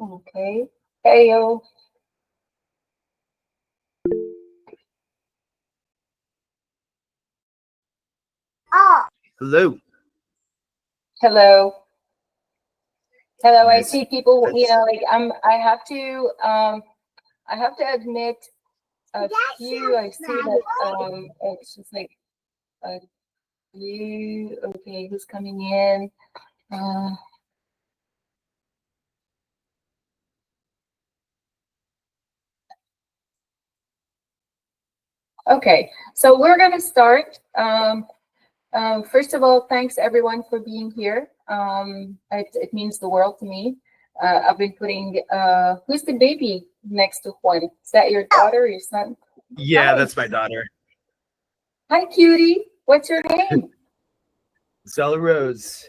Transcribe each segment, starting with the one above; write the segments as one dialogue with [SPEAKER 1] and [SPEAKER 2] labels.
[SPEAKER 1] Okay. Heyo.
[SPEAKER 2] Hello.
[SPEAKER 1] Hello. Hello. I
[SPEAKER 2] Nice.
[SPEAKER 1] see people, like I have to admit a few. I see that it's just like a few. Okay, who's coming in? Uh, okay, so we're gonna start. First of all, thanks everyone for being here. It means the world to me. I've been putting who's the baby next to Juan? Is that your daughter or your son?
[SPEAKER 2] Yeah,
[SPEAKER 1] Hi.
[SPEAKER 2] that's my daughter.
[SPEAKER 1] Hi, cutie. What's your name?
[SPEAKER 2] Stella Rose.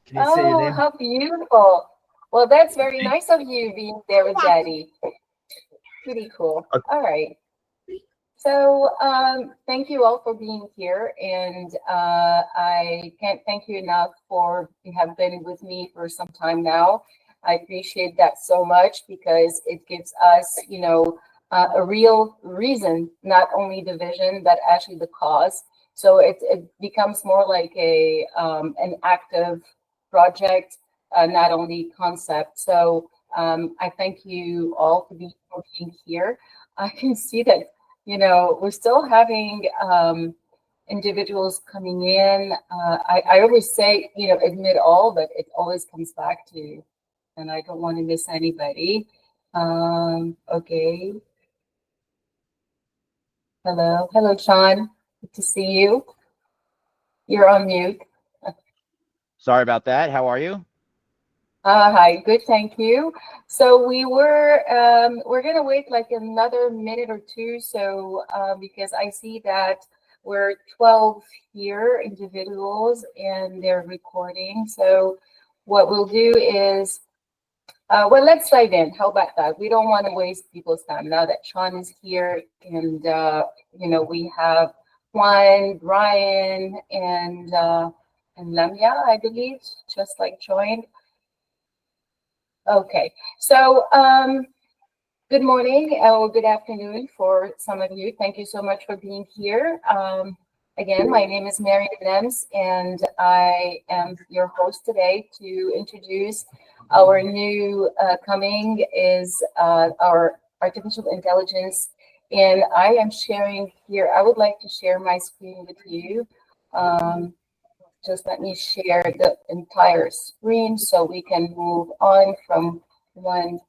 [SPEAKER 2] Can you say your
[SPEAKER 1] Oh,
[SPEAKER 2] name?
[SPEAKER 1] how beautiful. Well, that's very nice of you being there with Daddy. Pretty cool.
[SPEAKER 2] Okay.
[SPEAKER 1] All right. So thank you all for being here, and I can't thank you enough for you have been with me for some time now. I appreciate that so much because it gives us, a real reason, not only the vision, but actually the cause. So it becomes more like an active project, not only concept. So I thank you all for being here. I can see that we're still having individuals coming in. I always say, admit all, but it always comes back to, and I don't want to miss anybody. Okay. Hello, Sean. Good to see you. You're on mute.
[SPEAKER 3] Sorry about that. How are you?
[SPEAKER 1] Hi, good, thank you. So we're gonna wait like another minute or two, so because I see that we're 12 here individuals and they're recording. So what we'll do is, well, let's dive in. How about that? We don't want to waste people's time now that Sean is here, and we have Juan, Brian, and Lamia, I believe, just like joined. Okay, so good morning or good afternoon for some of you. Thank you so much for being here. Again, my name is Marianne Nems, and I am your host today to introduce our new coming is our artificial intelligence. And I am sharing here, I would like to share my screen with you. Just let me share the entire screen so we can move on from one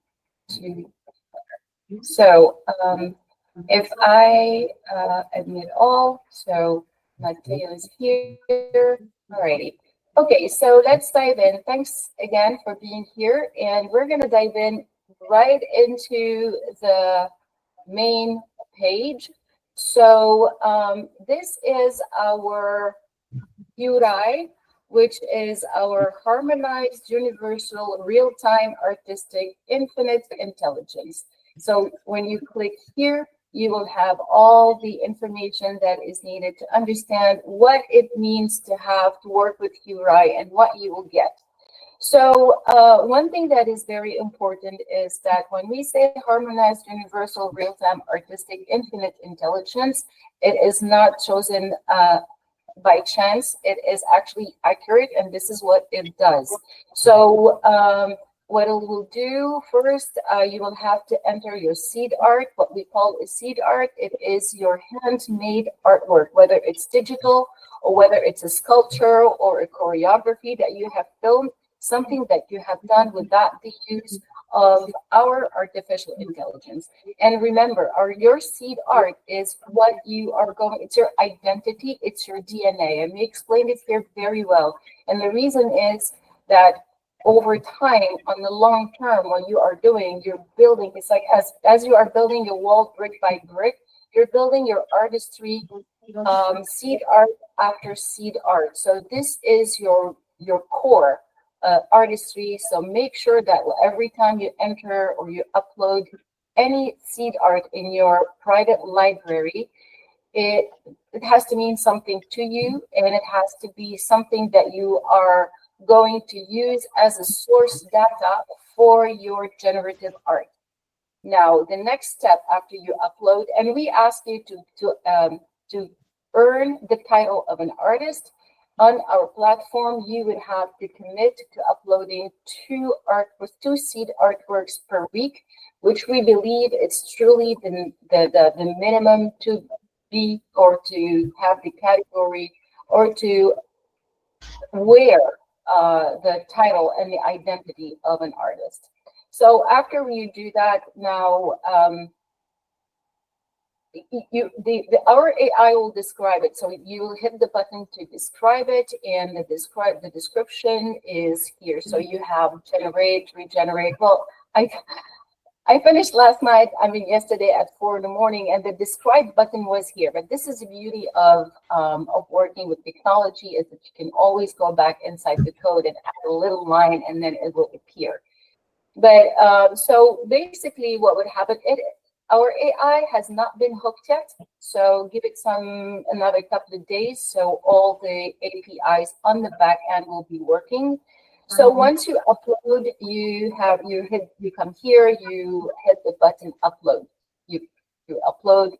[SPEAKER 1] to. So if I admit all, so Mateo is here. Alrighty. Okay, so let's dive in. Thanks again for being here. And we're going to dive in right into the main page. So this is our URI, which is our harmonized universal real-time artistic infinite intelligence. So when you click here, you will have all the information that is needed to understand what it means to have to work with URI and what you will get. So one thing that is very important is that when we say harmonized universal real-time artistic infinite intelligence, it is not chosen by chance. It is actually accurate, and this is what it does. So what it will do first, you will have to enter your seed art, what we call a seed art. It is your handmade artwork, whether it's digital or whether it's a sculpture or a choreography that you have filmed, something that you have done without the use of our artificial intelligence. And remember, your seed art is what you are going, it's your identity, it's your DNA. And we explained it here very well. And the reason is that over time, on the long term, when you are doing, you're building, it's like as you are building a wall brick by brick, you're building your artistry, seed art after seed art. So this is your core artistry. So make sure that every time you enter or you upload any seed art in your private library, it has to mean something to you, and it has to be something that you are going to use as a source data for your generative art. Now, the next step after you upload, and we ask you to earn the title of an artist on our platform, you would have to commit to uploading two seed artworks per week, which we believe it's truly the minimum to be or to have the category or to wear the title and the identity of an artist. So after you do that, now our AI will describe it. So you will hit the button to describe it, and the description is here. So you have generate, regenerate. Well, I finished last night, yesterday at 4 in the morning, and the describe button was here. But this is the beauty of working with technology, is that you can always go back inside the code and add a little line, and then it will appear. But so basically what would happen, our AI has not been hooked yet. So give it another couple of days. So all the APIs on the back end will be working. So once you upload, you come here, you hit the button upload. You upload,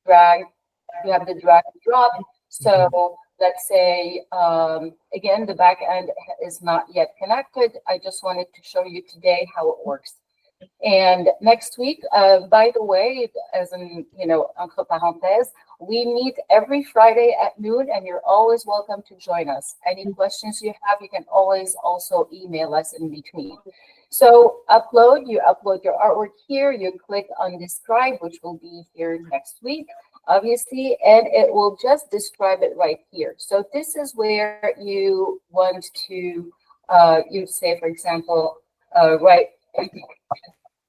[SPEAKER 1] drag, you have the drag and drop. So let's say, again, the back end is not yet connected. I just wanted to show you today how it works. And next week, by the way, as in, entre parenthèses, we meet every Friday at noon, and you're always welcome to join us. Any questions you have, you can always also email us in between. So you upload your artwork here, you click on describe, which will be here next week, obviously, and it will just describe it right here. So this is where you want to, you say, for example, write,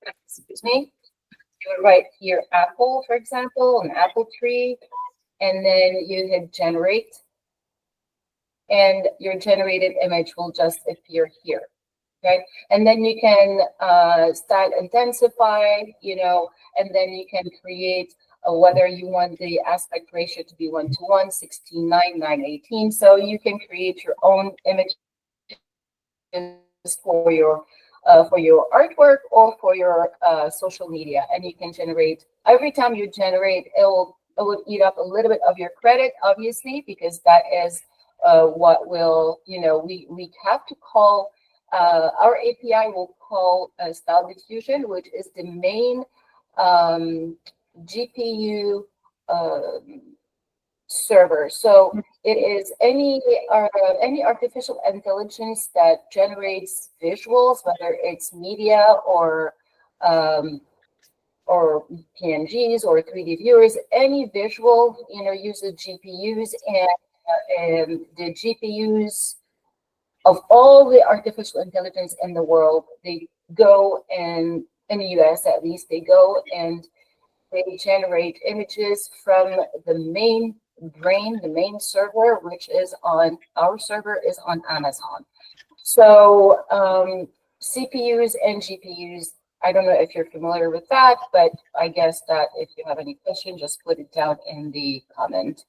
[SPEAKER 1] excuse me, you would write here apple, for example, an apple tree, and then you hit generate, and your generated image will just appear here. Okay, and then you can style intensify, and then you can create whether you want the aspect ratio to be 1:1, 16:9, 9:18. So you can create your own images for your artwork or for your social media, and you can generate. Every time you generate, it will eat up a little bit of your credit, obviously, because that is what will, we have to call. Our API will call style diffusion, which is the main GPU server. So it is any artificial intelligence that generates visuals, whether it's media or PNGs or 3D viewers. Any visual, uses GPUs, and the GPUs of all the artificial intelligence in the world, they go in the US at least, they go and they generate images from the main brain, the main server, which is on, our server is on Amazon. So CPUs and GPUs, I don't know if you're familiar with that, but I guess that if you have any question, just put it down in the comment,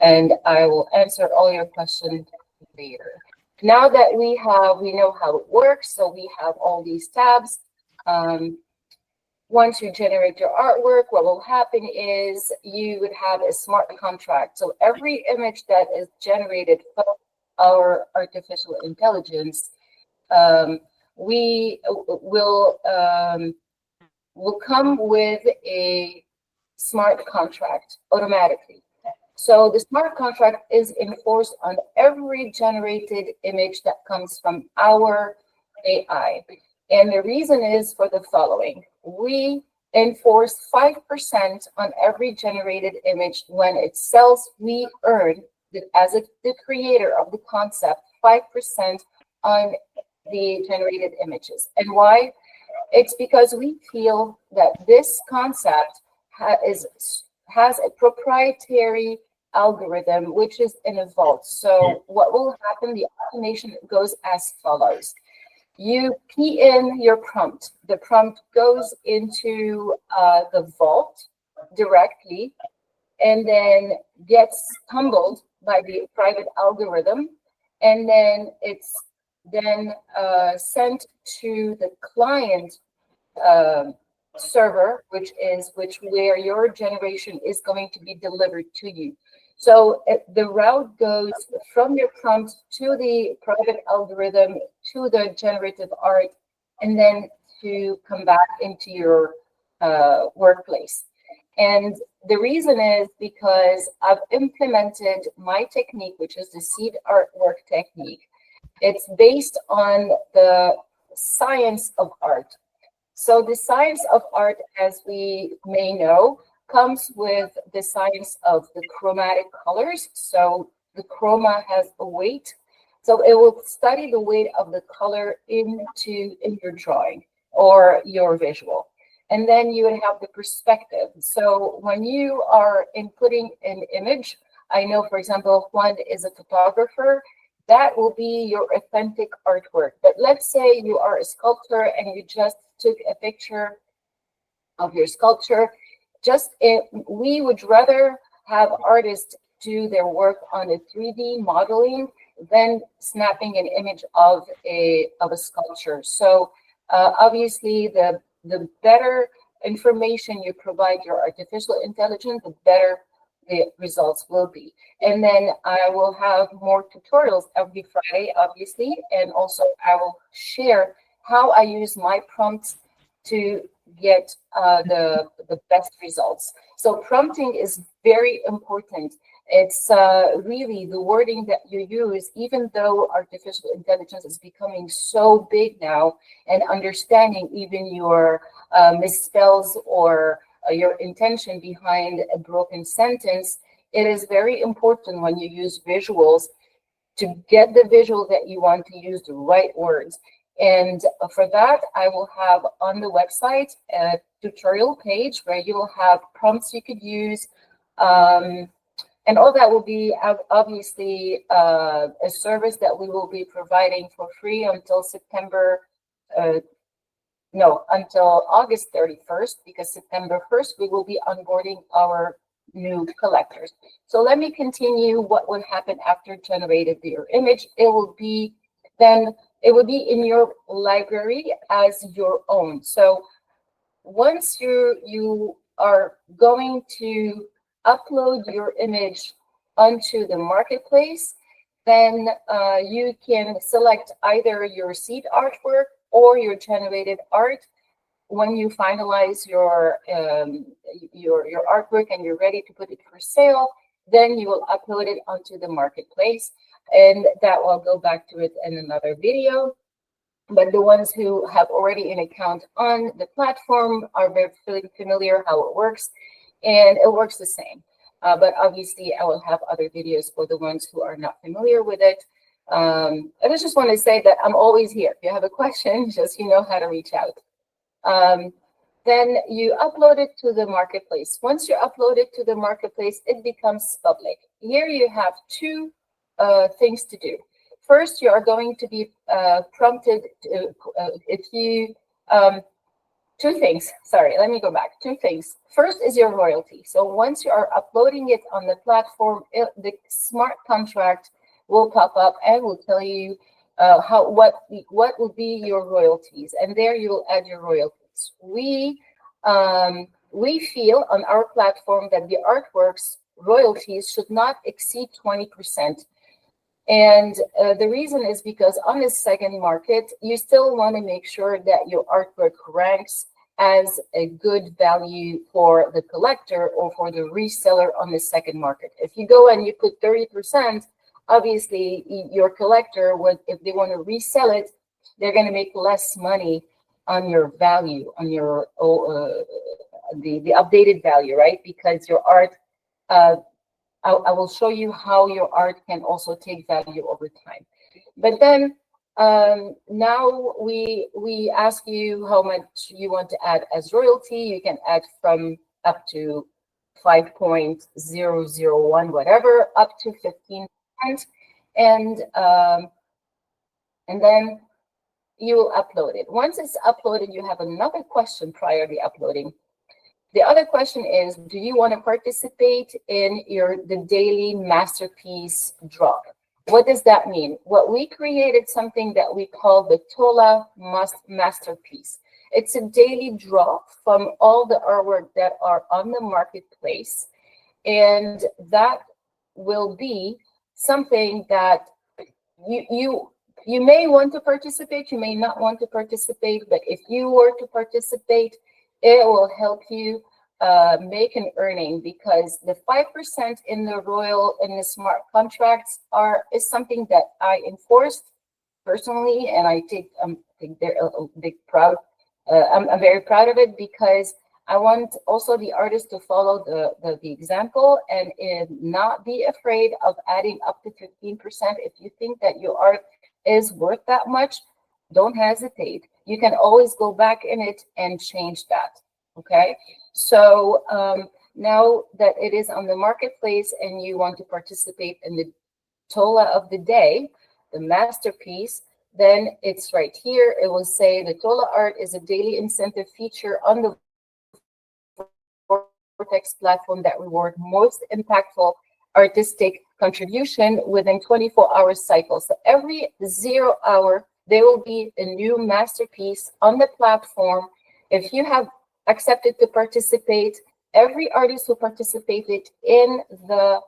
[SPEAKER 1] and I will answer all your questions later. Now that we know how it works, so we have all these tabs. Once you generate your artwork, what will happen is you would have a smart contract. So every image that is generated from our artificial intelligence, we will come with a smart contract automatically. So the smart contract is enforced on every generated image that comes from our AI. And the reason is for the following. We enforce 5% on every generated image. When it sells, we earn, as the creator of the concept, 5% on the generated images. And why? It's because we feel that this concept has a proprietary algorithm, which is in a vault. So what will happen? The automation goes as follows. You key in your prompt. The prompt goes into the vault directly, and then gets tumbled by the private algorithm, and then it's then sent to the client server, which where your generation is going to be delivered to you. So the route goes from your prompt to the private algorithm to the generative art, and then to come back into your workplace. And the reason is because I've implemented my technique, which is the seed artwork technique. It's based on the science of art. So the science of art, as we may know, comes with the science of the chromatic colors. So the chroma has a weight. So it will study the weight of the color in your drawing or your visual. And then you would have the perspective. So when you are inputting an image, I know, for example, Juan is a photographer, that will be your authentic artwork. But let's say you are a sculptor and you just took a picture of your sculpture. We would rather have artists do their work on a 3D modeling than snapping an image of a sculpture. So obviously, the better information you provide your artificial intelligence, the better the results will be. And then I will have more tutorials every Friday, obviously, and also I will share how I use my prompts to get the best results. So prompting is very important. It's really the wording that you use, even though artificial intelligence is becoming so big now, and understanding even your misspells or your intention behind a broken sentence, it is very important when you use visuals to get the visual that you want to use the right words. And for that, I will have on the website a tutorial page where you will have prompts you could use. And all that will be obviously a service that we will be providing for free until until August 31st, because September 1st, we will be onboarding our new collectors. So let me continue what will happen after generated your image. It will be in your library as your own. So once you are going to upload your image onto the marketplace, then you can select either your seed artwork or your generated art. When you finalize your artwork and you're ready to put it for sale, then you will upload it onto the marketplace, and that will go back to it in another video. But the ones who have already an account on the platform are very familiar how it works, and it works the same. But obviously, I will have other videos for the ones who are not familiar with it. And I just want to say that I'm always here. If you have a question, just you know how to reach out. Then you upload it to the marketplace. Once you upload it to the marketplace, it becomes public. Here you have two things to do. First, you are going to be prompted two things. Sorry, let me go back. Two things. First is your royalty. So once you are uploading it on the platform, the smart contract will pop up and will tell you what will be your royalties, and there you will add your royalties. We feel on our platform that the artworks royalties should not exceed 20%. And the reason is because on the second market, you still want to make sure that your artwork ranks as a good value for the collector or for the reseller on the second market. If you go and you put 30%, obviously your collector if they want to resell it, they're going to make less money on your value, on your the updated value, right? Because your art, I will show you how your art can also take value over time. But then now we ask you how much you want to add as royalty. You can add from up to 5.001, whatever, up to 15%. And then you will upload it. Once it's uploaded, you have another question prior to uploading. The other question is, do you want to participate in the daily masterpiece drop? What does that mean? Well, we created something that we call the Tola Masterpiece. It's a daily draw from all the artwork that are on the marketplace. And that will be something that you may want to participate, you may not want to participate, but if you were to participate, it will help you make an earning, because the 5% in the smart contracts is something that I enforced personally, and I take they're a big proud. I'm very proud of it, because I want also the artists to follow the example, and not be afraid of adding up to 15%. If you think that your art is worth that much, don't hesitate. You can always go back in it and change that. Okay, so now that it is on the marketplace and you want to participate in the Tola of the day, the masterpiece, then it's right here. It will say the Tola art is a daily incentive feature on the VORTEX platform that reward most impactful artistic contribution within 24-hour cycles. So every 0 hour, there will be a new masterpiece on the platform. If you have accepted to participate, every artist who participated in the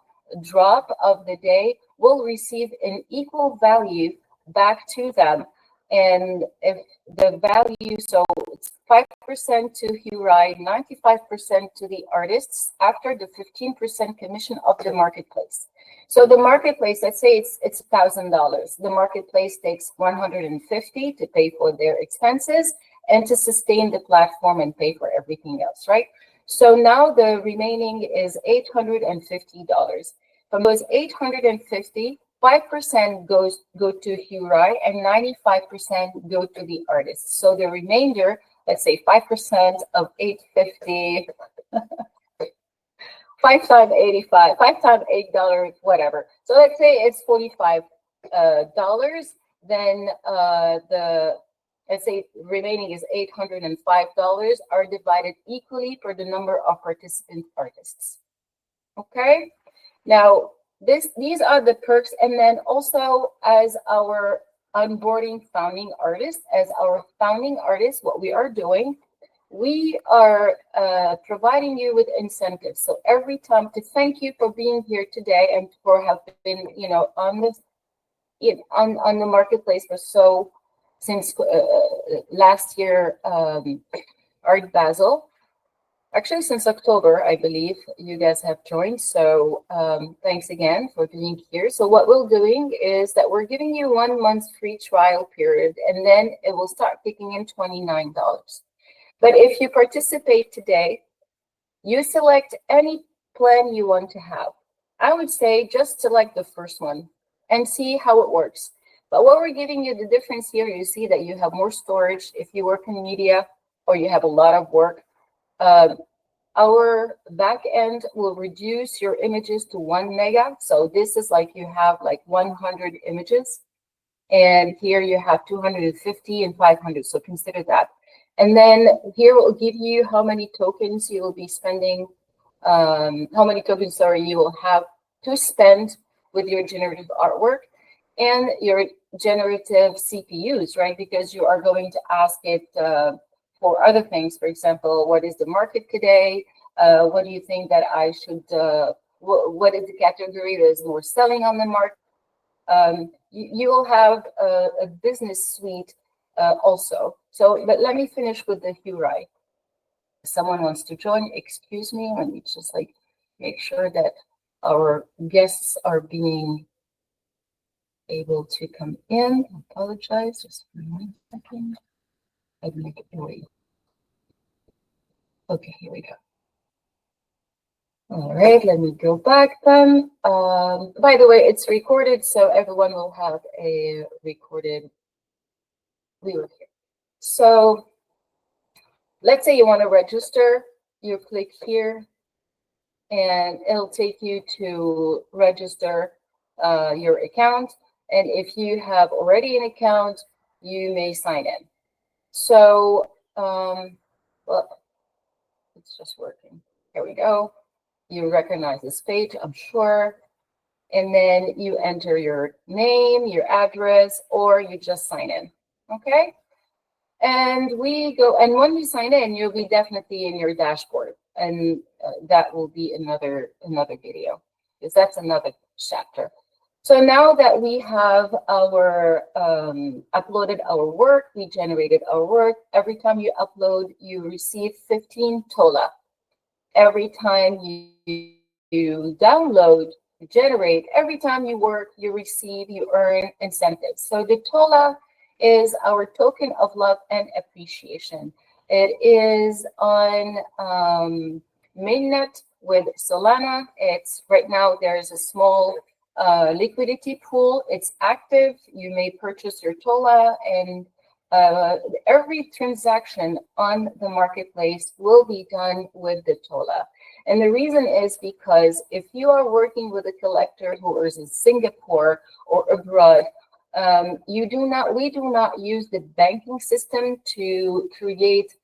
[SPEAKER 1] drop of the day will receive an equal value back to them. And if the value, so it's 5% to Hurai, 95% to the artists after the 15% commission of the marketplace. So the marketplace, let's say it's $1,000. The marketplace takes $150 to pay for their expenses and to sustain the platform and pay for everything else, right? So now the remaining is $850. From those $850, 5% go to Hurai and 95% go to the artists. So the remainder, let's say 5% of 850, 5 times 85, 5 times $8, whatever. So let's say it's $45. Then let's say remaining is $805 are divided equally per the number of participant artists. Okay. Now, these are the perks. And then also, as our onboarding founding artists, what we are doing, we are providing you with incentives. So every time, to thank you for being here today and for having been, on the marketplace for since last year, Art Basel. Actually, since October, I believe you guys have joined. So thanks again for being here. So what we're doing is that we're giving you 1 month free trial period, and then it will start kicking in $29. But if you participate today, you select any plan you want to have. I would say just select the first one and see how it works. But what we're giving you, the difference here, you see that you have more storage if you work in media or you have a lot of work. Our back end will reduce your images to 1 mega. So this is like you have like 100 images, and here you have 250 and 500. So consider that. And then here will give you how many tokens you will be spending, how many tokens, you will have to spend with your generative artwork and your generative CPUs, right? Because you are going to ask it for other things. For example, what is the market today? What do you think that I should, what is the category that is more selling on the market? You will have a business suite also. So, but let me finish with the Hurai. Someone wants to join, excuse me, let me just make sure that our guests are being able to come in. I apologize, just 1 second. I'd make it wait. Okay, here we go. All right, let me go back then. By the way, it's recorded, so everyone will have a recorded view here. So let's say you want to register, you click here, and it'll take you to register your account. And if you have already an account, you may sign in. So, well, it's just working. Here we go. You recognize this page, I'm sure. and then you enter your name, your address, or you just sign in. Okay. And we go, and when you sign in, you'll be definitely in your dashboard, and that will be another video, because that's another chapter. So now that we have our uploaded our work, we generated our work. Every time you upload, you receive 15 TOLA. Every time you download, generate, every time you work, you receive, you earn incentives. So the TOLA is our token of love and appreciation. It is on mainnet with Solana. It's right now, there's a small liquidity pool. It's active. You may purchase your TOLA, and every transaction on the marketplace will be done with the TOLA. And the reason is because if you are working with a collector who is in Singapore or abroad, we do not use the banking system to create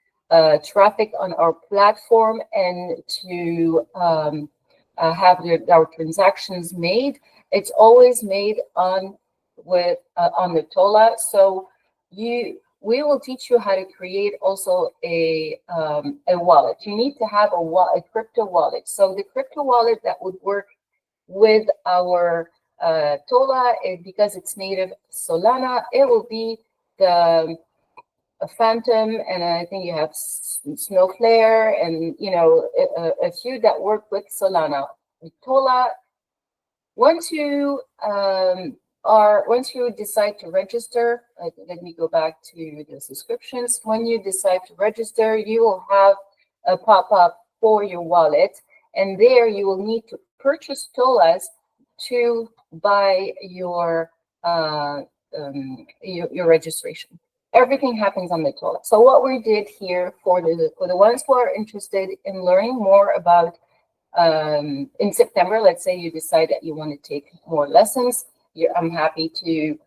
[SPEAKER 1] traffic on our platform and to have our transactions made. It's always made on the TOLA. So we will teach you how to create also a wallet. You need to have a crypto wallet. So the crypto wallet that would work with our TOLA, because it's native Solana, it will be the Phantom, and I think you have Snowflare, and a few that work with Solana. TOLA, once you decide to register, let me go back to the subscriptions. When you decide to register, you will have a pop-up for your wallet, and there you will need to purchase TOLAs to buy your registration. Everything happens on the TOLA. So what we did here for the ones who are interested in learning more about in September, let's say you decide that you want to take more lessons, I'm happy to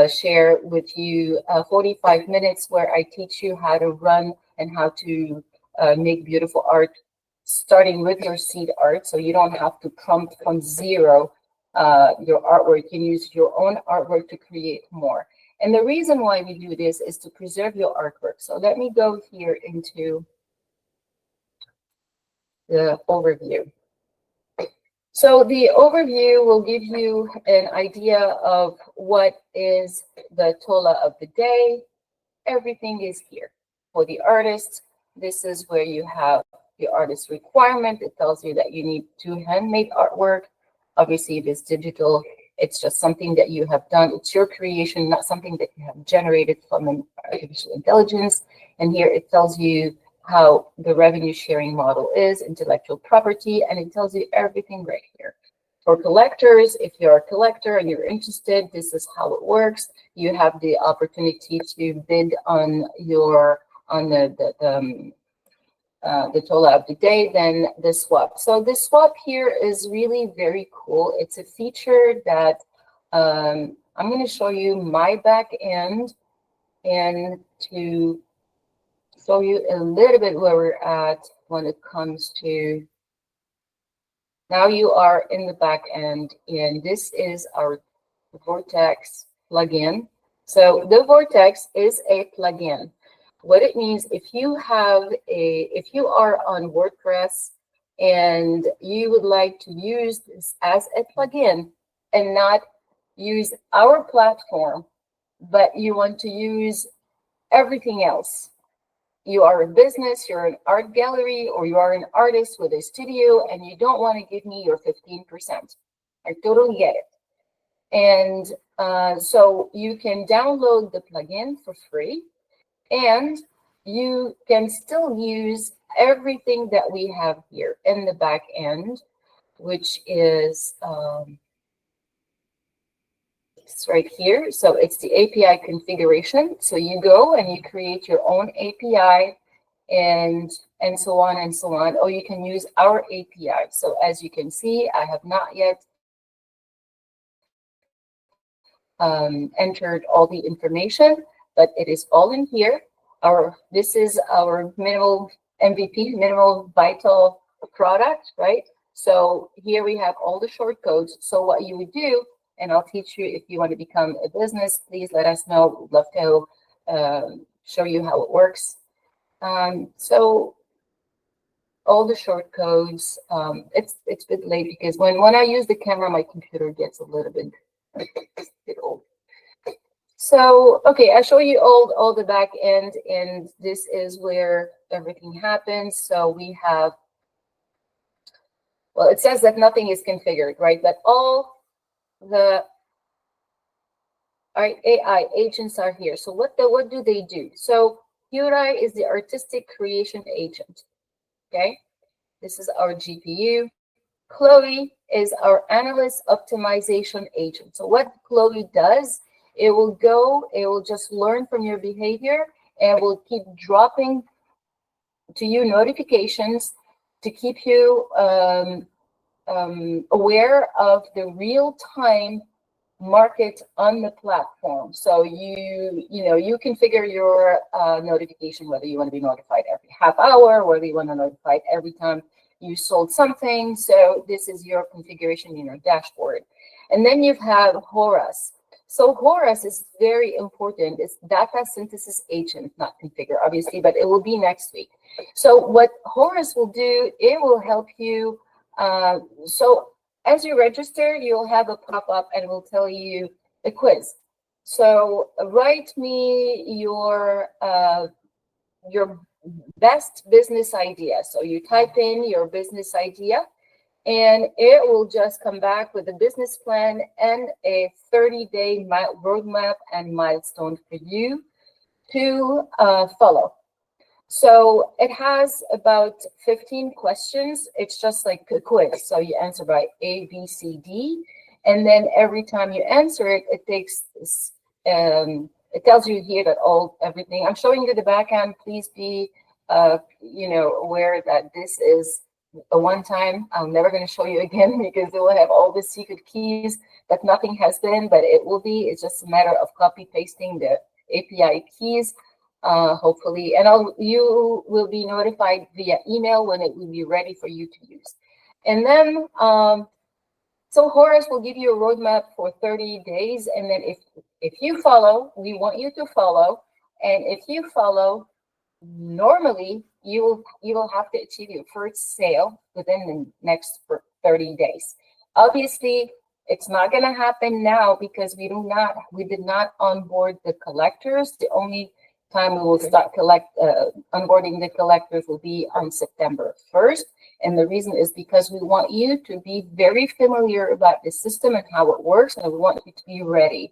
[SPEAKER 1] share with you 45 minutes where I teach you how to run and how to make beautiful art, starting with your seed art, so you don't have to prompt from zero your artwork. You can use your own artwork to create more. And the reason why we do this is to preserve your artwork. So let me go here into the overview. So the overview will give you an idea of what is the TOLA of the day. Everything is here. For the artists, this is where you have the artist requirement. It tells you that you need to handmade artwork. Obviously, if it's digital, it's just something that you have done. It's your creation, not something that you have generated from an artificial intelligence. And here it tells you how the revenue sharing model is, intellectual property, and it tells you everything right here. For collectors, if you're a collector and you're interested, this is how it works. You have the opportunity to bid on the TOLA of the day, then the swap. So the swap here is really very cool. It's a feature that I'm going to show you my back end, and to show you a little bit where we're at when it comes to, now you are in the back end, and this is our VORTEX plugin. So the VORTEX is a plugin. What it means, if you are on WordPress and you would like to use this as a plugin and not use our platform, but you want to use everything else, you are a business, you're an art gallery, or you are an artist with a studio, and you don't want to give me your 15%. I totally get it. And so you can download the plugin for free, and you can still use everything that we have here in the back end, which is it's right here. So it's the API configuration. So you go and you create your own API, and so on and so on. Or you can use our API. So as you can see, I have not yet entered all the information, but it is all in here. This is our minimal MVP, minimal vital product, right? So here we have all the short codes. So what you would do, and I'll teach you if you want to become a business, please let us know. We'd love to show you how it works. So all the short codes, it's a bit late because when I use the camera, my computer gets a little bit old. So, okay, I show you all the back end, and this is where everything happens. So we have, well, it says that nothing is configured, right? But all the AI agents are here. So what do they do? So Hurai is the artistic creation agent, okay? This is our GPU. Chloe is our analyst optimization agent. So what Chloe does, it will just learn from your behavior and will keep dropping to you notifications to keep you aware of the real-time market on the platform. So you configure your notification, whether you want to be notified every half hour, whether you want to notify every time you sold something. So this is your configuration in your dashboard. And then you have Horus. So Horus is very important. It's data synthesis agent, not configure, obviously, but it will be next week. So what Horus will do, it will help you. So as you register, you'll have a pop-up and it will tell you a quiz. So write me your best business idea. So you type in your business idea and it will just come back with a business plan and a 30-day roadmap and milestone for you to follow. So it has about 15 questions. It's just like a quiz. So you answer by A, B, C, D. And then every time you answer it, it takes this, it tells you here that everything. I'm showing you the backend. Please be, aware that this is a one-time. I'm never going to show you again because it will have all the secret keys that nothing has been, but it will be. It's just a matter of copy pasting the API keys. Hopefully, and you will be notified via email when it will be ready for you to use. And then, so Horus will give you a roadmap for 30 days. And then if you follow, we want you to follow. And if you follow, normally you will have to achieve your first sale within the next 30 days. Obviously, it's not going to happen now because we did not onboard the collectors. The only time we will start onboarding the collectors will be on September 1st. And the reason is because we want you to be very familiar about the system and how it works, and we want you to be ready.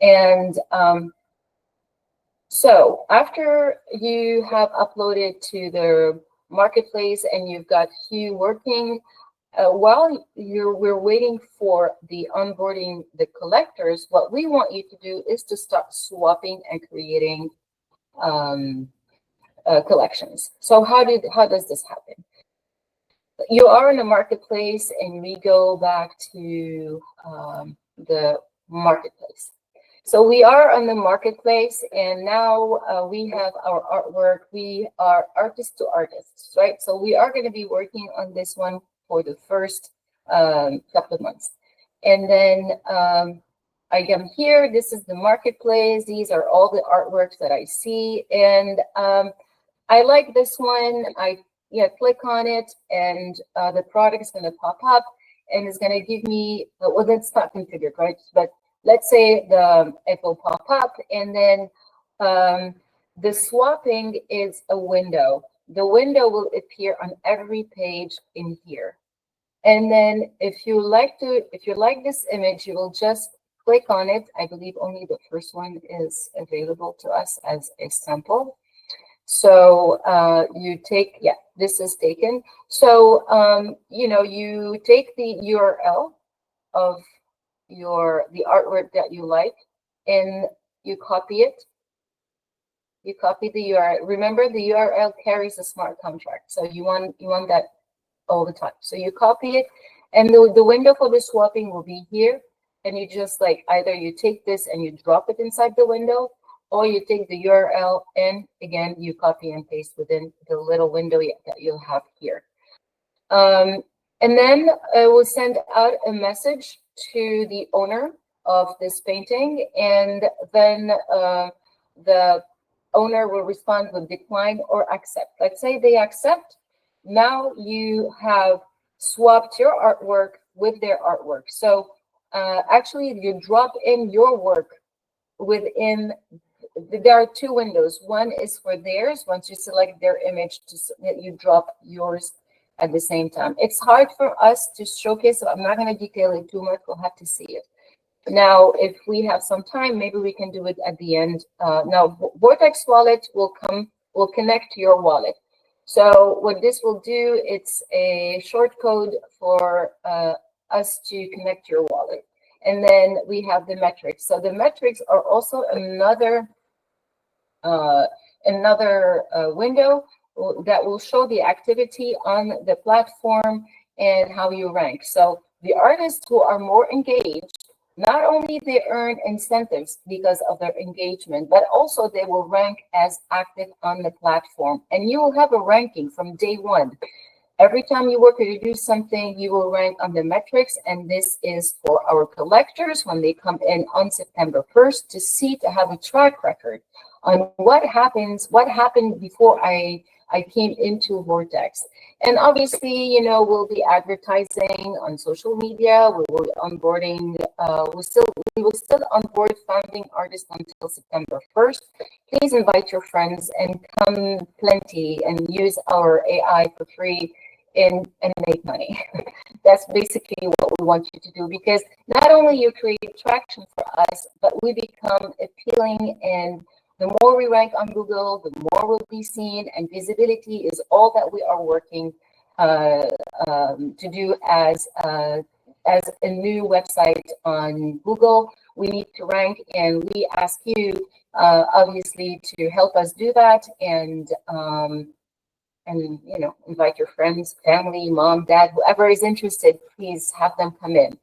[SPEAKER 1] And so after you have uploaded to the marketplace and you've got Hue working, while we're waiting for the onboarding the collectors, what we want you to do is to start swapping and creating collections. So how does this happen? You are in the marketplace and we go back to the marketplace. So we are on the marketplace and now we have our artwork. We are artist to artists, right? So we are going to be working on this one for the first couple of months. And then I am here. This is the marketplace. These are all the artworks that I see. And I like this one. I click on it and the product is going to pop up and it's going to give me, well, that's not configured, right? But let's say it will pop up and then the swapping is a window. The window will appear on every page in here. And then if you like this image, you will just click on it. I believe only the first one is available to us as a sample. So you take, this is taken. So, you take the URL of the artwork that you like and you copy it. You copy the URL. Remember, the URL carries a smart contract. So you want that all the time. So you copy it and the window for the swapping will be here. And you just either you take this and you drop it inside the window, or you take the URL and again, you copy and paste within the little window that you'll have here. And And then I will send out a message to the owner of this painting, and then the owner will respond with decline or accept. Let's say they accept. Now you have swapped your artwork with their artwork. So actually, you drop in your work within. There are two windows. One is for theirs. Once you select their image, you drop yours at the same time. It's hard for us to showcase, so I'm not going to detail it too much. We'll have to see it. Now, if we have some time, maybe we can do it at the end. Now, Vortex Wallet will connect to your wallet. So what this will do, it's a short code for us to connect your wallet. And then we have the metrics. So the metrics are also another window that will show the activity on the platform and how you rank. So the artists who are more engaged, not only they earn incentives because of their engagement, but also they will rank as active on the platform. And you will have a ranking from day one. Every time you work or you do something, you will rank on the metrics. And this is for our collectors when they come in on September 1st to have a track record on what happened before I came into Vortex. And obviously, you know, we'll be advertising on social media. We will be onboarding. We will still onboard founding artists until September 1st. Please invite your friends and come plenty and use our AI for free and make money. That's basically what we want you to do, because not only you create traction for us, but we become appealing, and the more we rank on Google, the more we'll be seen, and visibility is all that we are working to do as a new website on Google. We need to rank, and we ask you obviously to help us do that, and you know, invite your friends, family, mom, dad, whoever is interested. Please have them come in.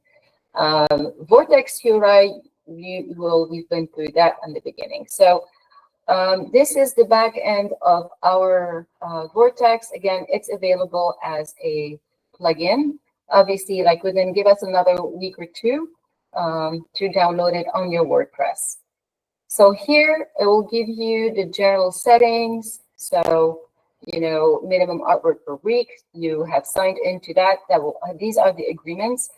[SPEAKER 1] Vortex Hurai, we've been through that in the beginning. So this is the back end of our Vortex. Again, it's available as a plugin. Obviously, like give us another week or two to download it on your WordPress. So here it will give you the general settings. So, you know, minimum artwork per week. You have signed into that. These are the agreements.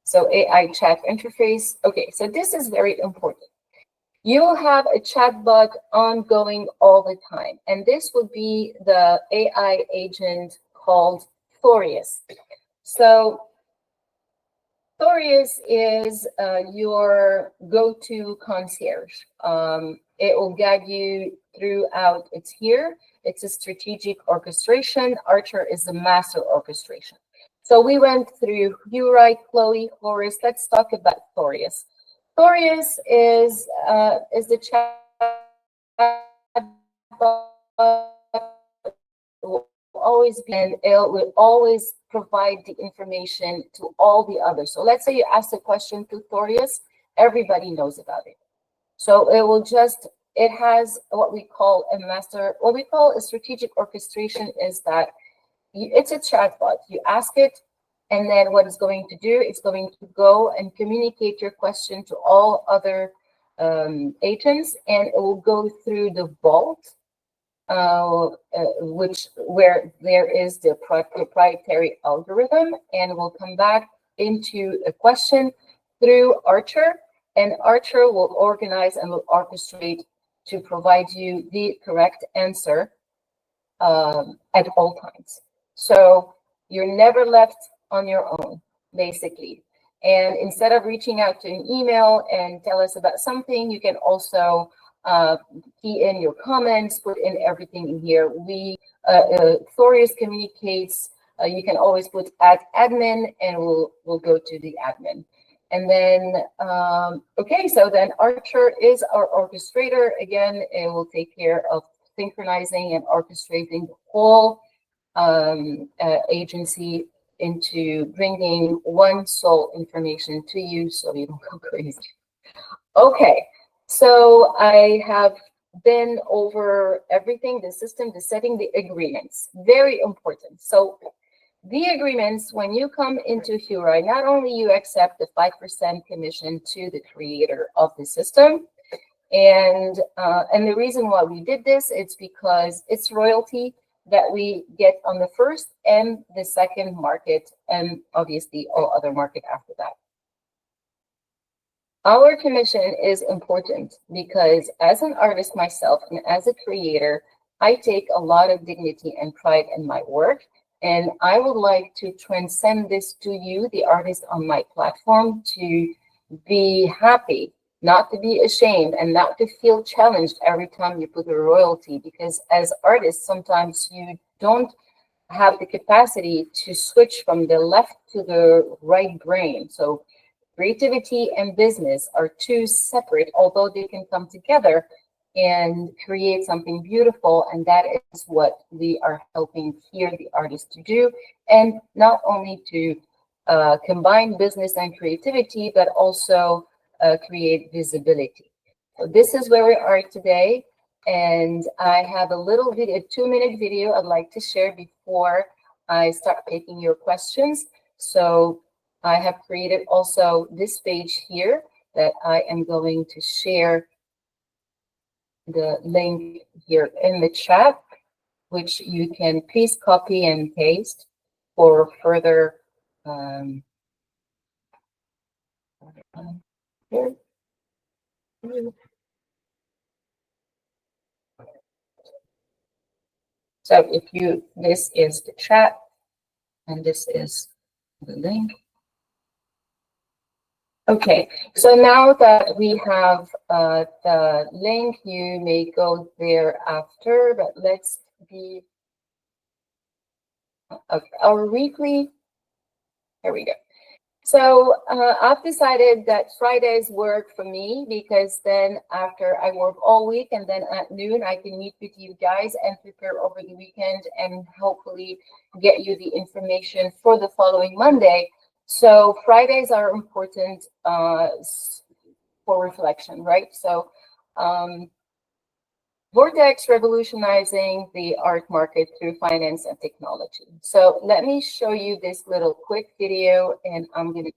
[SPEAKER 1] So AI chat interface. Okay, so this is very important. You will have a chatbot ongoing all the time, and this will be the AI agent called Thorius. So Thorius is your go-to concierge. It will guide you throughout. It's here. It's a strategic orchestration. Archer is a master orchestration. So we went through Hurai, Chloe, Horace. Let's talk about Thorius. Thorius is the chatbot. Will always be, and it will always provide the information to all the others. So let's say you ask a question to Thorius, everybody knows about it. So it will it has what we call a strategic orchestration, is that it's a chatbot. You ask it, and then what it's going to do, it's going to go and communicate your question to all other agents, and it will go through the vault, where there is the proprietary algorithm, and will come back into a question through Archer, and Archer will organize and will orchestrate to provide you the correct answer at all times. So you're never left on your own, basically. And instead of reaching out to an email and tell us about something, you can also key in your comments, put in everything in here. Thorius communicates. You can always put @admin, and we'll go to the admin. And then, okay, so then Archer is our orchestrator. Again, it will take care of synchronizing and orchestrating the whole agency into bringing one sole information to you so you don't go crazy. Okay, so I have been over everything, the system, the setting, the agreements. Very important. So the agreements, when you come into Hurai, not only you accept the 5% commission to the creator of the system, and the reason why we did this, it's because it's royalty that we get on the first and the second market, and obviously all other market after that. Our commission is important because as an artist myself and as a creator, I take a lot of dignity and pride in my work. And I would like to transcend this to you, the artist on my platform, to be happy, not to be ashamed, and not to feel challenged every time you put a royalty. Because as artists, sometimes you don't have the capacity to switch from the left to the right brain. So creativity and business are two separate, although they can come together and create something beautiful. And that is what we are helping here the artists to do. And not only to combine business and creativity, but also create visibility. So this is where we are today. And I have a little video, a 2-minute video I'd like to share before I start taking your questions. So I have created also this page here that I am going to share the link here in the chat, which you can please copy and paste for further here. So if you, this is the chat and this is the link. Okay, so now that we have the link, you may go there after, but let's be, okay, our weekly, here we go. So I've decided that Fridays work for me because then after I work all week and then at noon, I can meet with you guys and prepare over the weekend and hopefully get you the information for the following Monday. So Fridays are important for reflection, right? So VORTEX revolutionizing the art market through finance and technology. So let me show you this little quick video and I'm going to.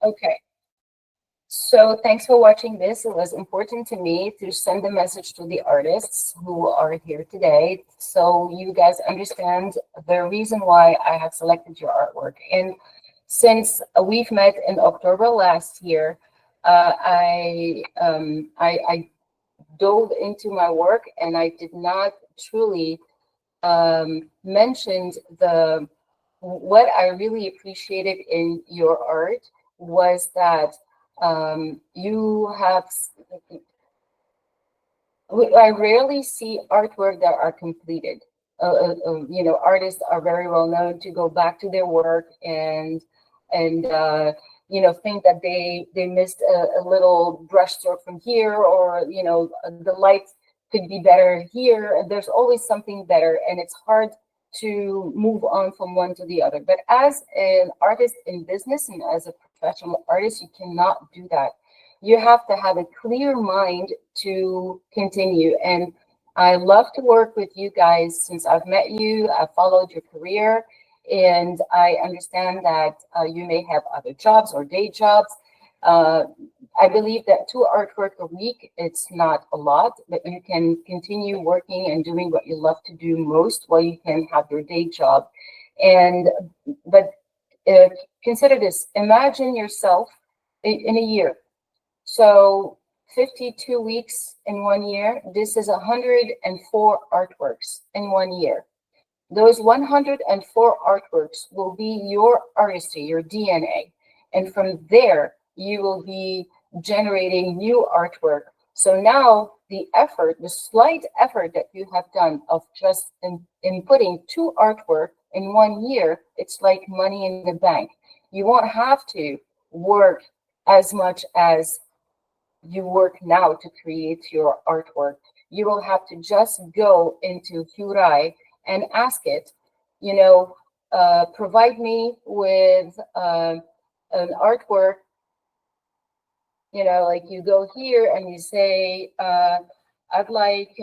[SPEAKER 1] Okay. So thanks for watching this. It was important to me to send a message to the artists who are here today so you guys understand the reason why I have selected your artwork. And since we've met in October last year, I dove into my work and I did not truly mentioned what I really appreciated in your art was that you have. I rarely see artwork that are completed. Artists are very well known to go back to their work and think that they missed a little brushstroke from here, or the light could be better here. And there's always something better, and it's hard to move on from one to the other. But as an artist in business and as a professional artist, you cannot do that. You have to have a clear mind to continue. And I love to work with you guys. Since I've met you, I've followed your career, and I understand that you may have other jobs or day jobs. I believe that 2 artwork a week, it's not a lot, but you can continue working and doing what you love to do most while you can have your day job. But consider this: imagine yourself in a year. So 52 weeks in 1 year. This is 104 artworks in 1 year. Those 104 artworks will be your artistry, your DNA. And from there, you will be generating new artwork. So now the slight effort that you have done of just inputting 2 artwork in 1 year, it's like money in the bank. You won't have to work as much as you work now to create your artwork. You will have to just go into Hurai and ask it, provide me with an artwork. Like you go here and you say, I'd like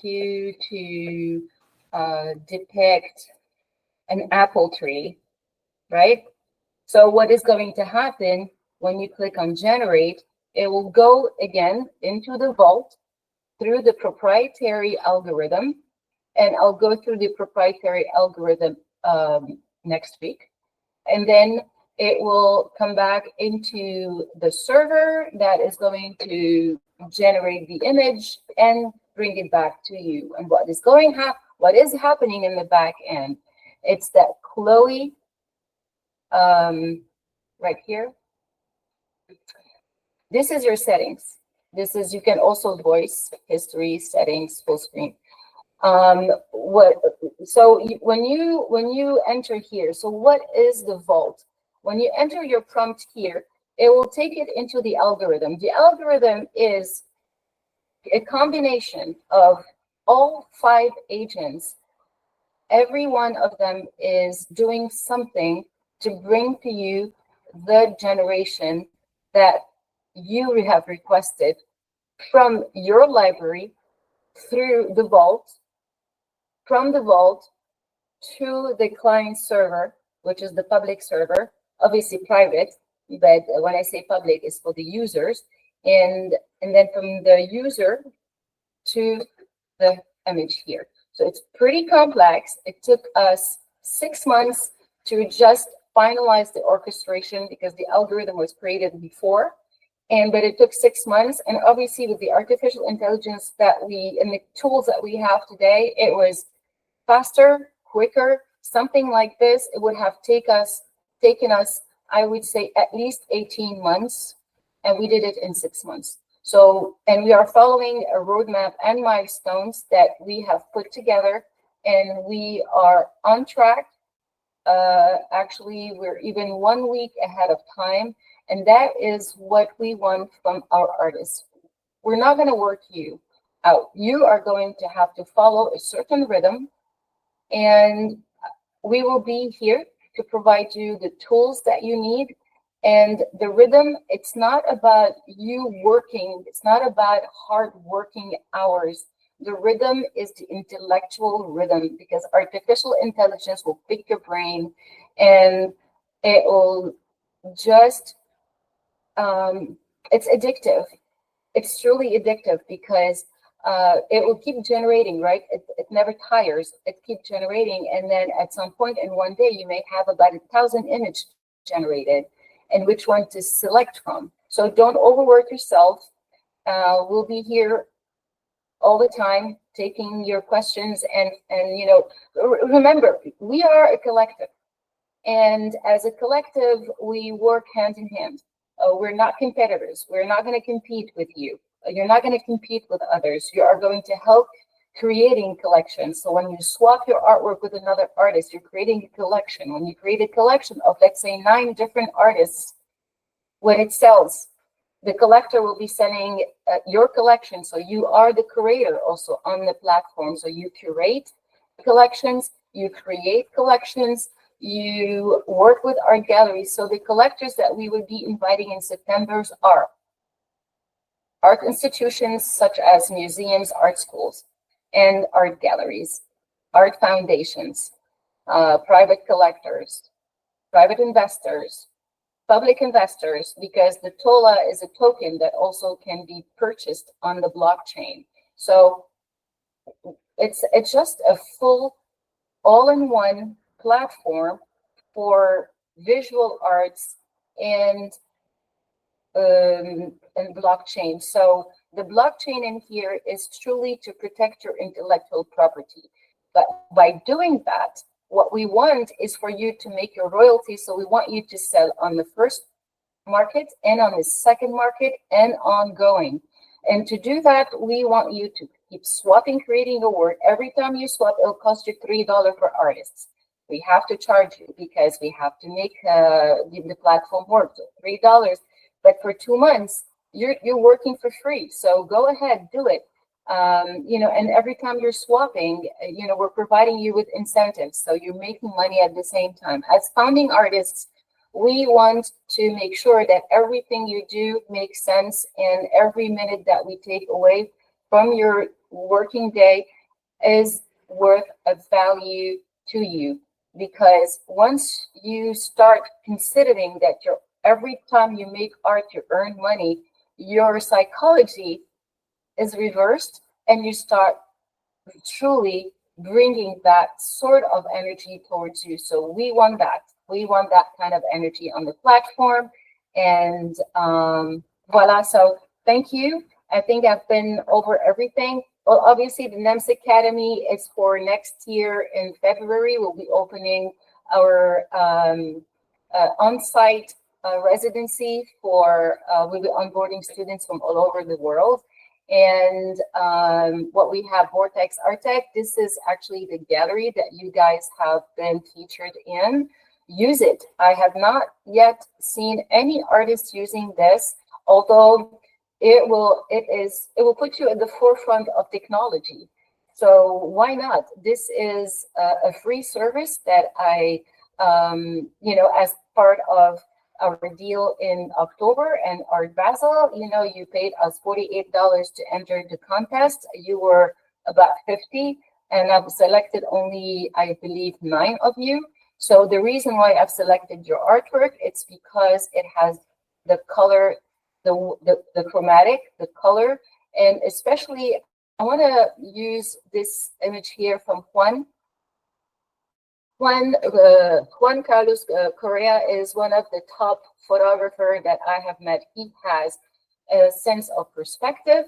[SPEAKER 1] you to depict an apple tree, right? So what is going to happen when you click on generate? It will go again into the vault through the proprietary algorithm, and I'll go through the proprietary algorithm next week. And then it will come back into the server that is going to generate the image and bring it back to you. And what is happening in the back end? It's that Chloe, right here. This is your settings. You can also voice history, settings, full screen. When you enter here, so what is the vault? When you enter your prompt here, it will take it into the algorithm. The algorithm is a combination of all 5 agents. Every one of them is doing something to bring to you the generation that you have requested from your library through the vault, from the vault to the client server, which is the public server, obviously private, but when I say public, it's for the users, and then from the user to the image here. So it's pretty complex. It took us 6 months to just finalize the orchestration because the algorithm was created before. But it took 6 months. And obviously with the artificial intelligence and the tools that we have today, it was faster, quicker. Something like this, it would have taken us, I would say, at least 18 months. And we did it in 6 months. So, and we are following a roadmap and milestones that we have put together, and we are on track. Actually, we're even 1 week ahead of time, and that is what we want from our artists. We're not going to work you out. You are going to have to follow a certain rhythm, and we will be here to provide you the tools that you need. And the rhythm, it's not about you working. It's not about hard working hours. The rhythm is the intellectual rhythm, because artificial intelligence will pick your brain, and it will just, it's addictive. It's truly addictive because it will keep generating, right? It never tires. It keeps generating. And then at some point in one day, you may have about 1,000 images generated, and which one to select from. So don't overwork yourself. We'll be here all the time, taking your questions, and remember, we are a collective. And as a collective, we work hand in hand. We're not competitors. We're not going to compete with you. You're not going to compete with others. You are going to help creating collections. So when you swap your artwork with another artist, you're creating a collection. When you create a collection of, let's say, 9 different artists, when it sells, the collector will be sending your collection. So you are the curator also on the platform. So you curate collections, you create collections, you work with art galleries. So the collectors that we would be inviting in September are art institutions such as museums, art schools, and art galleries, art foundations, private collectors, private investors, public investors, because the TOLA is a token that also can be purchased on the blockchain. So it's just a full all-in-one platform for visual arts and blockchain. So the blockchain in here is truly to protect your intellectual property. But by doing that, what we want is for you to make your royalties. So we want you to sell on the first market and on the second market and ongoing. And to do that, we want you to keep swapping, creating a word. Every time you swap, it'll cost you $3 for artists. We have to charge you because we have to make the platform work. So $3, but for 2 months, you're working for free. So go ahead, do it. And every time you're swapping, we're providing you with incentives. So you're making money at the same time. As founding artists, we want to make sure that everything you do makes sense, and every minute that we take away from your working day is worth a value to you. Because once you start considering that every time you make art, you earn money, your psychology is reversed, and you start truly bringing that sort of energy towards you. So we want that. We want that kind of energy on the platform. And voila. So thank you. I think I've been over everything. Well, obviously, the NEMS Academy is for next year in February. We'll be opening our on-site residency for, we'll be onboarding students from all over the world. And what we have, VORTEX Artec, this is actually the gallery that you guys have been featured in. Use it. I have not yet seen any artists using this, although it will put you at the forefront of technology. So why not? This is a free service that I, as part of our deal in October and Art Basel, you paid us $48 to enter the contest. You were about 50, and I've selected only, I believe, 9 of you. So the reason why I've selected your artwork, it's because it has the color, the chromatic, the color, and especially I want to use this image here from Juan Carlos Correa is one of the top photographers that I have met. He has a sense of perspective,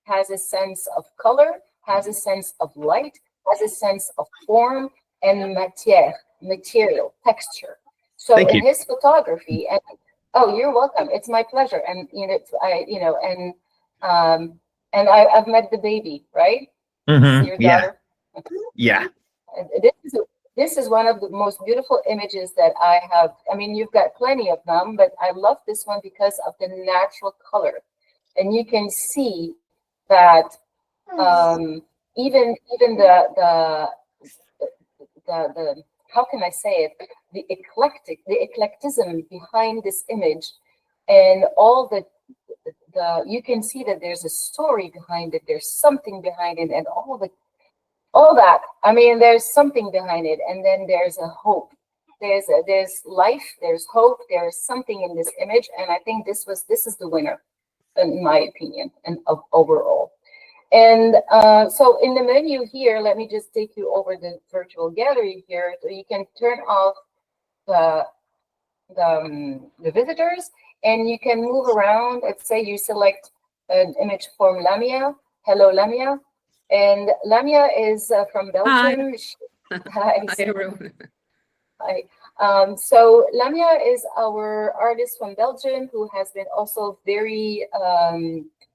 [SPEAKER 1] has a sense of color, has a sense of light, has a sense of form and material, texture. So in his photography, and oh, you're welcome. It's my pleasure. And I've met the baby, right? Your daughter.
[SPEAKER 2] Yeah.
[SPEAKER 1] This is one of the most beautiful images that I have. I mean, you've got plenty of them, but I love this one because of the natural color. And you can see that even the how can I say it? The eclecticism behind this image, and all the you can see that there's a story behind it. There's something behind it, and all that. I mean, there's something behind it, and then there's a hope. There's life. There's hope. There's something in this image, and I think this is the winner, in my opinion, and overall. And so in the menu here, let me just take you over the virtual gallery here, so you can turn off the visitors, and you can move around. Let's say you select an image from Lamia. Hello, Lamia. And Lamia is from
[SPEAKER 4] Hi.
[SPEAKER 1] Belgium. Hi.
[SPEAKER 4] Hi, everyone.
[SPEAKER 1] Hi. So Lamia is our artist from Belgium who has been also very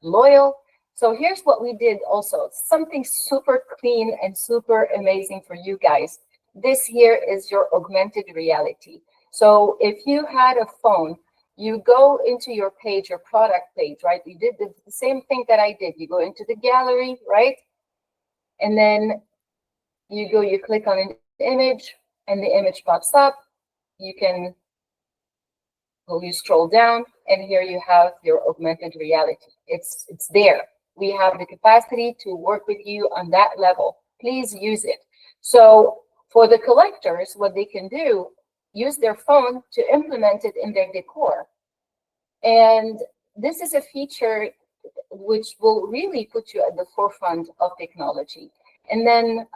[SPEAKER 1] loyal. So here's what we did also, something super clean and super amazing for you guys. This here is your augmented reality. So if you had a phone, you go into your page, your product page, right? You did the same thing that I did. You go into the gallery, right? And then you click on an image and the image pops up. You can you scroll down and here you have your augmented reality. It's there. We have the capacity to work with you on that level. Please use it. So for the collectors, what they can do, use their phone to implement it in their decor. And this is a feature which will really put you at the forefront of technology. And then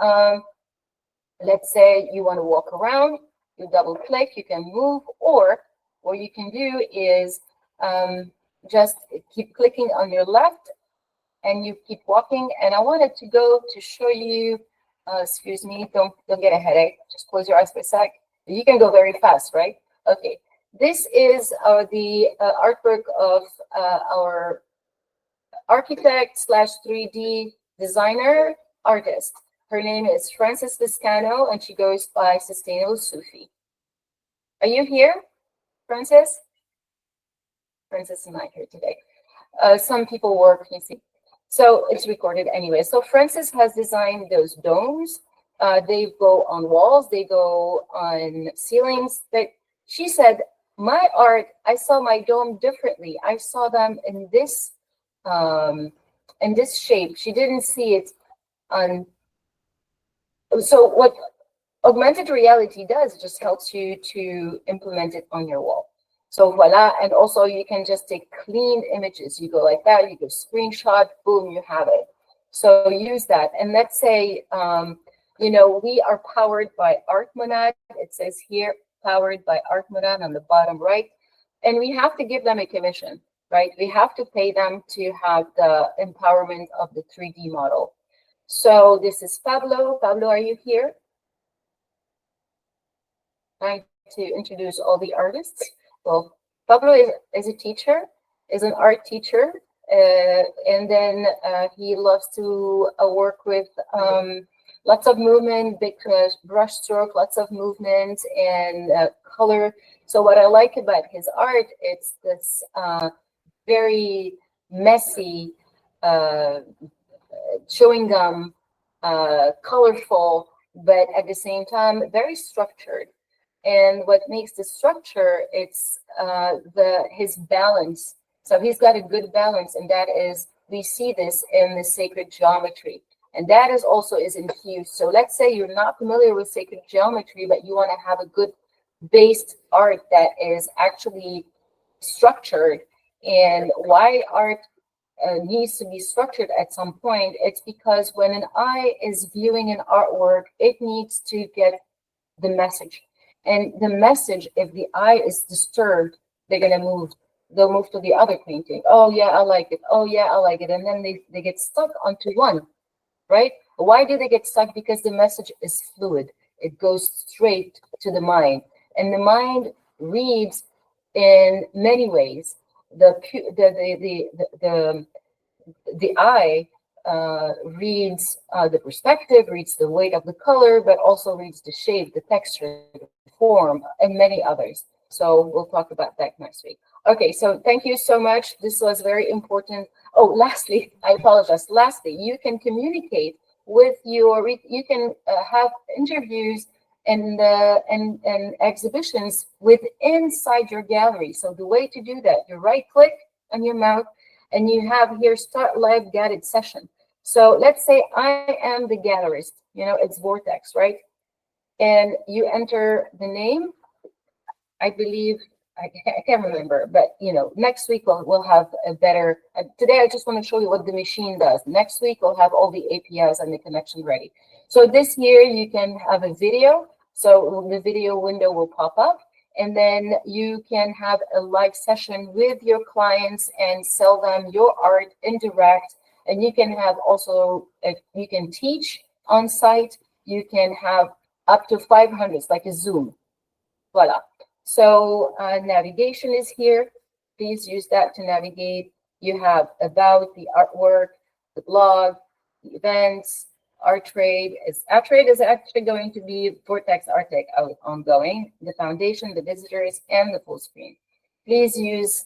[SPEAKER 1] let's say you want to walk around, you double click, you can move, or what you can do is just keep clicking on your left and you keep walking. And I wanted to go to show you, excuse me, don't get a headache, just close your eyes for a sec. You can go very fast, right? Okay, this is the artwork of our architect slash 3D designer artist. Her name is Frances Viscano, and she goes by Sustainable Sufi. Are you here, Frances? Frances is not here today. Some people work, you see. So it's recorded anyway. So Frances has designed those domes. They go on walls, they go on ceilings. But she said, my art, I saw my dome differently. I saw them in this shape. She didn't see it on. So what augmented reality does just helps you to implement it on your wall. So voila, and also you can just take clean images. You go like that, you go screenshot, boom, you have it. So use that. And let's say, you know, we are powered by ArtMonad. It says here, powered by ArtMonad on the bottom right. And we have to give them a commission, right? We have to pay them to have the empowerment of the 3D model. So this is Pablo. Pablo, are you here? Trying to introduce all the artists. Well, Pablo is a teacher, is an art teacher, and then he loves to work with lots of movement, big brush stroke, lots of movement and color. So what I like about his art, it's this very messy, chewing gum, colorful, but at the same time, very structured. And what makes the structure, it's his balance. So he's got a good balance, and that is, we see this in the sacred geometry. And that is also is infused. So let's say you're not familiar with sacred geometry, but you want to have a good based art that is actually structured. And why art needs to be structured at some point, it's because when an eye is viewing an artwork, it needs to get the message. And the message, if the eye is disturbed, they're going to move. They'll move to the other painting. Oh, yeah, I like it. Oh, yeah, I like it. And then they get stuck onto one, right? Why do they get stuck? Because the message is fluid. It goes straight to the mind. And the mind reads in many ways. The eye reads the perspective, reads the weight of the color, but also reads the shape, the texture, the form, and many others. So we'll talk about that next week. Okay, so thank you so much. This was very important. Oh, lastly, I apologize. Lastly, you can communicate with you can have interviews and exhibitions with inside your gallery. So the way to do that, you right click on your mouse and you have here start live guided session. So let's say I am the gallerist, you know, it's Vortex, right? And you enter the name. I believe, I can't remember, but you know, next week we'll have a better, today I just want to show you what the machine does. Next week we'll have all the APIs and the connection ready. So this year you can have a video. So the video window will pop up and then you can have a live session with your clients and sell them your art in direct And you can have also, you can teach on site, you can have up to 500, like a Zoom. Voila. So navigation is here. Please use that to navigate. You have about the artwork, the blog, the events, Arttrade. Arttrade is actually going to be VORTEX Artec ongoing, the foundation, the visitors, and the full screen. Please use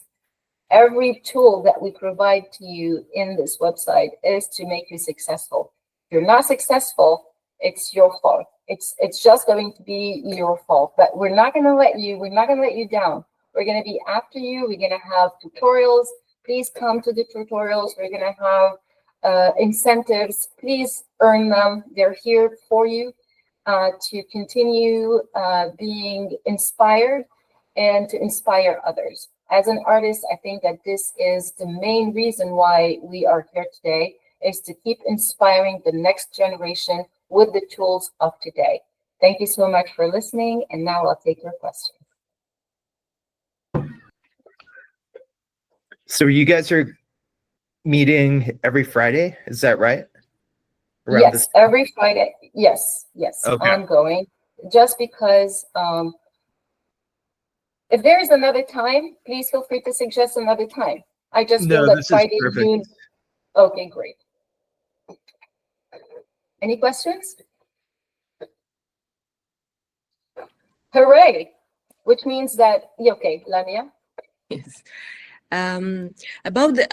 [SPEAKER 1] every tool that we provide to you in this website is to make you successful. If you're not successful, it's your fault. It's just going to be your fault. But we're not going to let you down. We're going to be after you. We're going to have tutorials. Please come to the tutorials. We're going to have incentives. Please earn them. They're here for you to continue being inspired and to inspire others. As an artist, I think that this is the main reason why we are here today, is to keep inspiring the next generation with the tools of today. Thank you so much for listening, and now I'll take your questions.
[SPEAKER 2] So you guys are meeting every Friday, is that right?
[SPEAKER 1] Yes, every Friday. Yes,
[SPEAKER 2] Okay.
[SPEAKER 1] ongoing. Just because if there is another time, please feel free to suggest another time. I just feel that Friday noon. Okay, great. Any questions? Hooray! Which means that, okay, Lamia?
[SPEAKER 4] Yes. About the,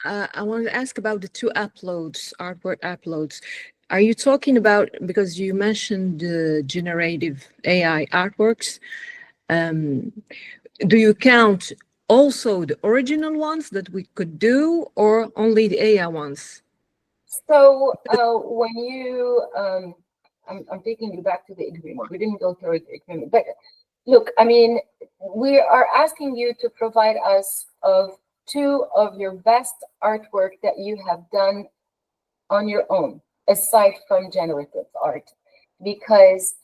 [SPEAKER 4] I wanted to ask about the two uploads, artwork uploads. Are you talking about, because you mentioned the generative AI artworks, do you count also the original ones that we could do, or only the AI ones?
[SPEAKER 1] So when you, I'm taking you back to the agreement. We didn't go through the agreement, but look, I mean, we are asking you to provide us of two of your best artwork that you have done on your own, aside from generative art, because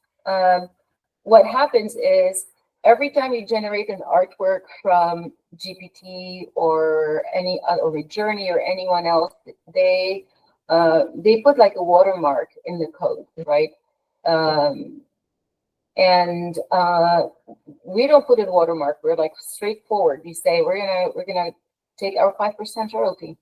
[SPEAKER 1] what happens is every time you generate an artwork from GPT or any or Journey or anyone else, they put like a watermark in the code, right? And we don't put a watermark. We're like straightforward. We say we're gonna take our 5% royalty,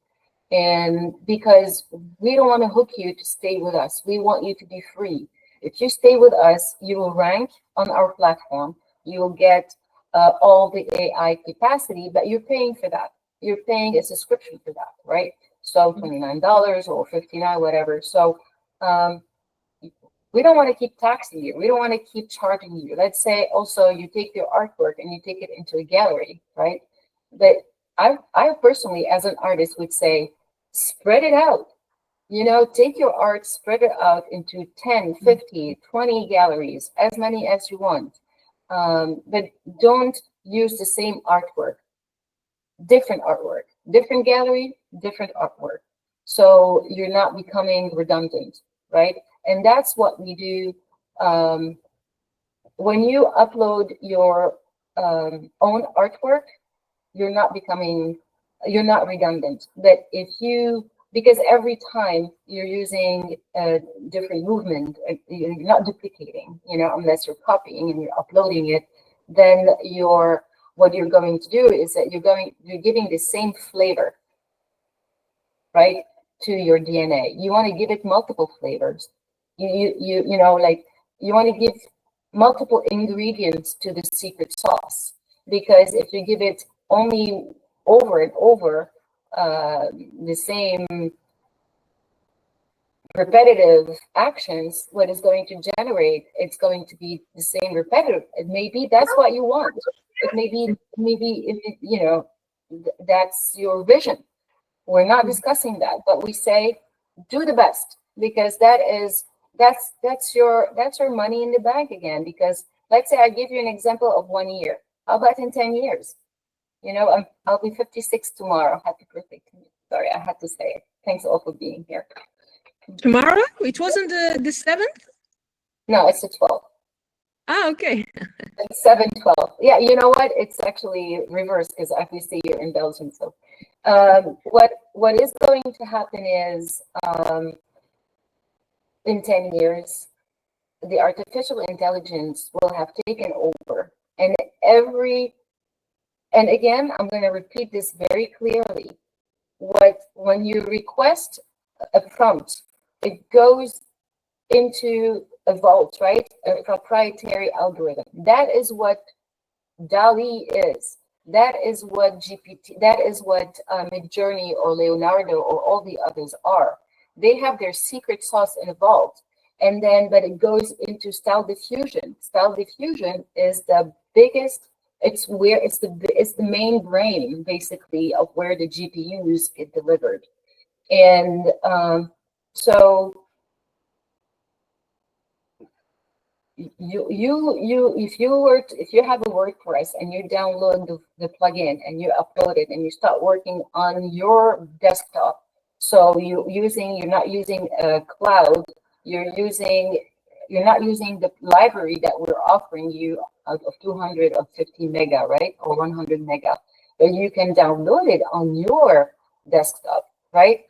[SPEAKER 1] and because we don't want to hook you to stay with us, we want you to be free. If you stay with us, you will rank on our platform. You will get all the AI capacity, but you're paying for that. You're paying a subscription for that, right? So $29 or $59, whatever. So we don't want to keep taxing you. We don't want to keep charging you. Let's say also you take your artwork and you take it into a gallery, right? But I personally, as an artist, would say, spread it out. You know, take your art, spread it out into 10, 50, 20 galleries, as many as you want. But don't use the same artwork. Different artwork, different gallery, different artwork. So you're not becoming redundant, right? And that's what we do. When you upload your own artwork, you're not redundant. But if you, because every time you're using a different movement, you're not duplicating, you know, unless you're copying and you're uploading it, then what you're going to do is that you're giving the same flavor, right, to your DNA. You want to give it multiple flavors. You know, like you want to give multiple ingredients to the secret sauce, because if you give it only over and over the same repetitive actions, what is going to generate, it's going to be the same repetitive. It may be that's what you want. It may be, you know, that's your vision. We're not discussing that, but we say do the best, because that's your money in the bank again. Because let's say I give you an example of 1 year. How about in 10 years? You know, I'll be 56 tomorrow. Happy birthday to me. Sorry, I had to say it. Thanks all for being here.
[SPEAKER 4] Tomorrow? It wasn't the 7th?
[SPEAKER 1] No, it's the 12th.
[SPEAKER 4] Ah, okay.
[SPEAKER 1] It's 7/12. Yeah, you know what? It's actually reversed because obviously you're in Belgium. So what what is going to happen is, in 10 years, the artificial intelligence will have taken over, and and again, I'm going to repeat this very clearly. When you request a prompt, it goes into a vault, right? A proprietary algorithm. That is what DALL-E is. That is what GPT, that is what Midjourney or Leonardo or all the others are. They have their secret sauce in a vault. And then, but it goes into style diffusion. Style diffusion is the biggest, it's the main brain, basically, of where the GPUs get delivered. And so if you have a WordPress and you download the plugin and you upload it and you start working on your desktop, so you're not using a cloud, you're not using the library that we're offering you out of 250 mega, right, or 100 mega, but you can download it on your desktop, right?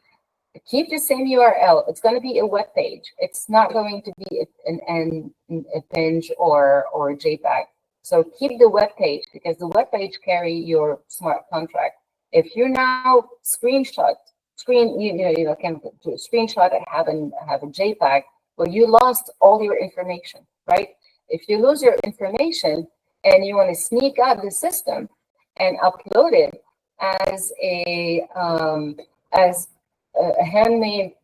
[SPEAKER 1] Keep the same URL. It's going to be a web page. It's not going to be a pinch or a JPEG. So keep the web page, because the web page carry your smart contract. If you now can do a screenshot and have a JPEG, well, you lost all your information, right? If you lose your information and you want to sneak out the system and upload it as a handmade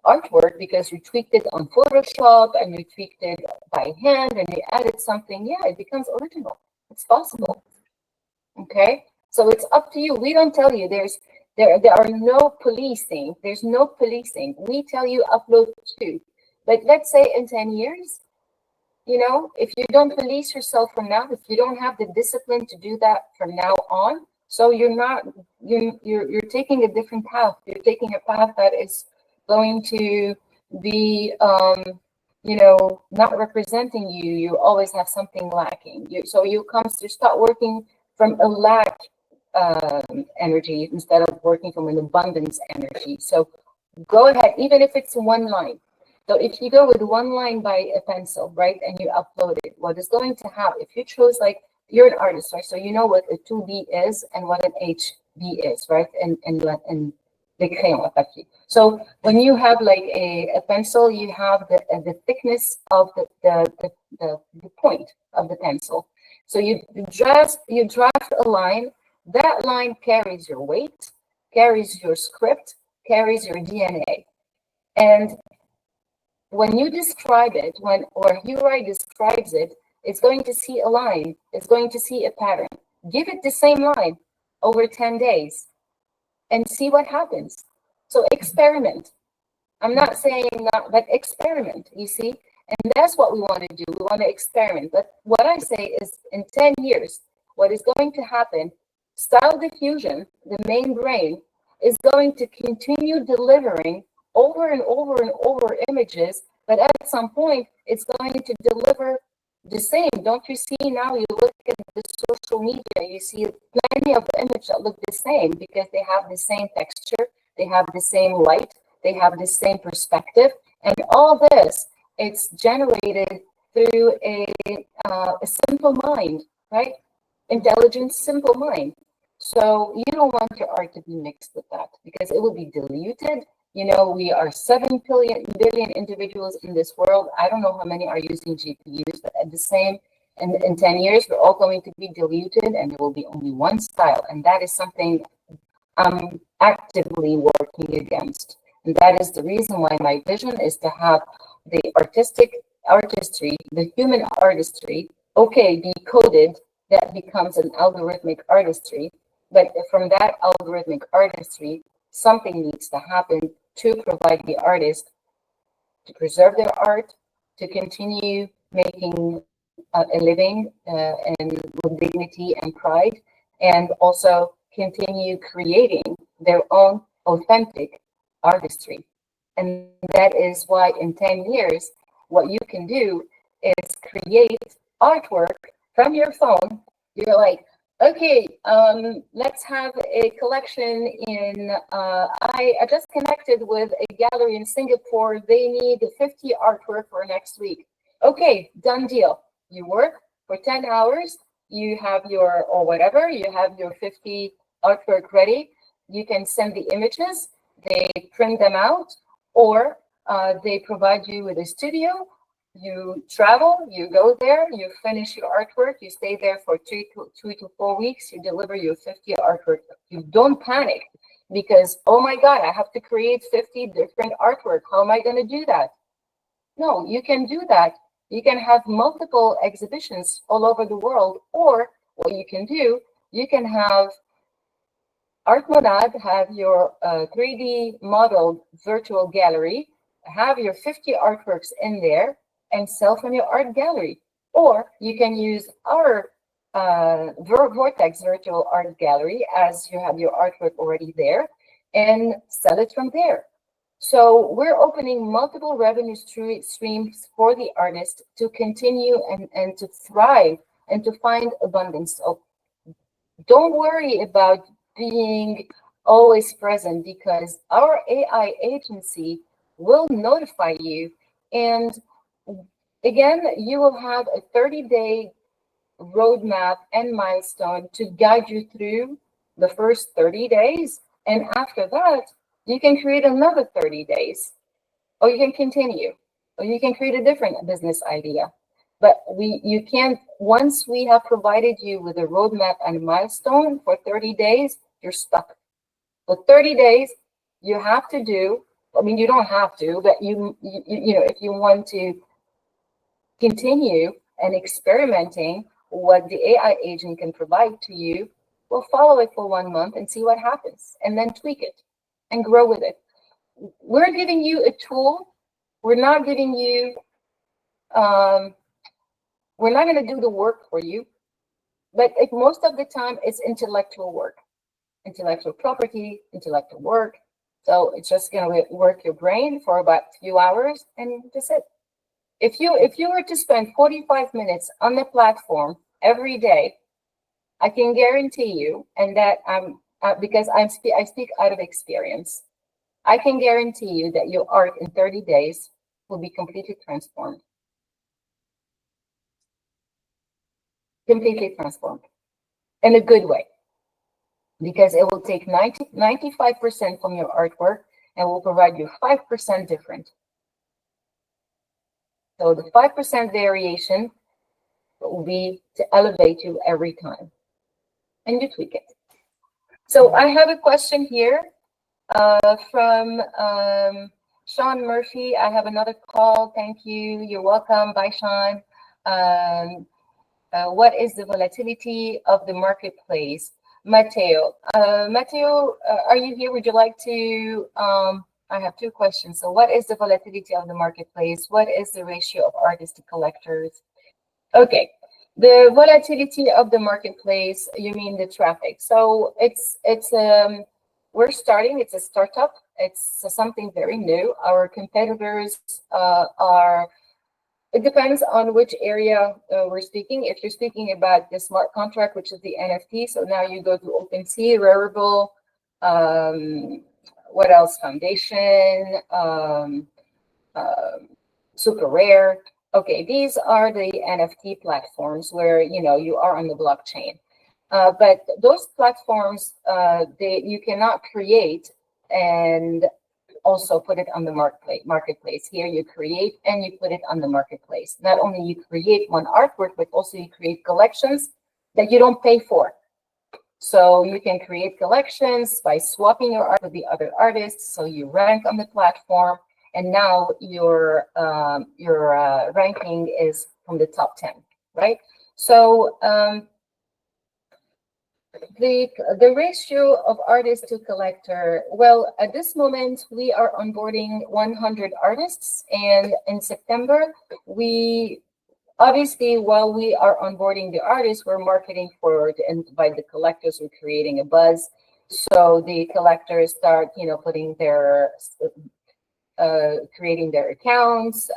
[SPEAKER 1] artwork, because you tweaked it on Photoshop and you tweaked it by hand and you added something, yeah, it becomes original. It's possible. Okay, so it's up to you. We don't tell you. There are no policing. There's no policing. We tell you upload too. But let's say in 10 years, if you don't police yourself from now, if you don't have the discipline to do that from now on, so you're taking a different path. You're taking a path that is going to be, not representing you. You always have something lacking. So you start working from a lack energy instead of working from an abundance energy. So go ahead, even if it's one line. So if you go with one line by a pencil, right, and you upload it, what is going to happen, if you chose, like, you're an artist, right? So you know what a 2B is and what an HB is, right? And the crayon papier. So when you have like a pencil, you have the thickness of the point of the pencil. So you draft a line. That line carries your weight, carries your script, carries your DNA. And when you describe it, or Hurai describes it, it's going to see a line. It's going to see a pattern. Give it the same line over 10 days and see what happens. So experiment. I'm not saying not, but experiment, you see? And that's what we want to do. We want to experiment. But what I say is, in 10 years, what is going to happen, style diffusion, the main brain, is going to continue delivering over and over and over images, but at some point, it's going to deliver the same. Don't you see now, you look at the social media, you see plenty of images that look the same because they have the same texture, they have the same light, they have the same perspective, and all this, it's generated through a simple mind, right? Intelligent, simple mind. So you don't want your art to be mixed with that, because it will be diluted. We are 7 billion individuals in this world. I don't know how many are using GPUs, but at the same, in 10 years, we're all going to be diluted and there will be only one style. And that is something I'm actively working against. And that is the reason why my vision is to have the artistry, the human artistry, okay, decoded, that becomes an algorithmic artistry. But from that algorithmic artistry, something needs to happen to provide the artist to preserve their art, to continue making a living and with dignity and pride, and also continue creating their own authentic artistry. And that is why in 10 years, what you can do is create artwork from your phone. You're like, Okay, let's have a collection in, I just connected with a gallery in Singapore. They need 50 artwork for next week. Okay, done deal. You work for 10 hours, you have your, or whatever, you have your 50 artwork ready. You can send the images, they print them out, or they provide you with a studio. You travel, you go there, you finish your artwork, you stay there for 2 to 4 weeks, you deliver your 50 artwork. You don't panic because, oh my God, I have to create 50 different artwork. How am I going to do that? No, you can do that. You can have multiple exhibitions all over the world, or what you can do, you can have ArtMonad, have your 3D modeled virtual gallery, have your 50 artworks in there, and sell from your art gallery. Or you can use our VORTEX virtual art gallery as you have your artwork already there and sell it from there. So we're opening multiple revenue streams for the artist to continue and to thrive and to find abundance. So don't worry about being always present because our AI agency will notify you. And again, you will have a 30-day roadmap and milestone to guide you through the first 30 days. And after that, you can create another 30 days, or you can continue, or you can create a different business idea. But you can't, once we have provided you with a roadmap and a milestone for 30 days, you're stuck. For 30 days, you have to do, I mean, you don't have to, but you know, if you want to continue and experimenting what the AI agent can provide to you, well, follow it for 1 month and see what happens, and then tweak it and grow with it. We're giving you a tool. We're not giving you, we're not going to do the work for you, but most of the time it's intellectual work, intellectual property, intellectual work. So it's just going to work your brain for about a few hours, and that's it. If you were to spend 45 minutes on the platform every day, I can guarantee you, and that because I speak out of experience, I can guarantee you that your art in 30 days will be completely transformed. Completely transformed in a good way, because it will take 95% from your artwork and will provide you 5% different. So the 5% variation will be to elevate you every time, and you tweak it. So I have a question here from Sean Murphy. I have another call. Thank you. You're welcome. Bye, Sean. What is the volatility of the marketplace? Matteo, are you here? Would you like to, I have two questions. So what is the volatility of the marketplace? What is the ratio of artists to collectors? Okay, the volatility of the marketplace, you mean the traffic. So we're starting, it's a startup. It's something very new. Our competitors are, it depends on which area we're speaking. If you're speaking about the smart contract, which is the NFT, so now you go to OpenSea, Rarible, what else? Foundation, Super Rare. Okay, these are the NFT platforms where you are on the blockchain. But those platforms, you cannot create and also put it on the marketplace. Here you create and you put it on the marketplace. Not only you create one artwork, but also you create collections that you don't pay for. So you can create collections by swapping your art with the other artists. So you rank on the platform, and now your ranking is from the top 10, right? So the ratio of artist to collector, well, at this moment we are onboarding 100 artists, and in September we obviously, while we are onboarding the artists, we're marketing for and by the collectors, we're creating a buzz. So the collectors start putting their creating their accounts,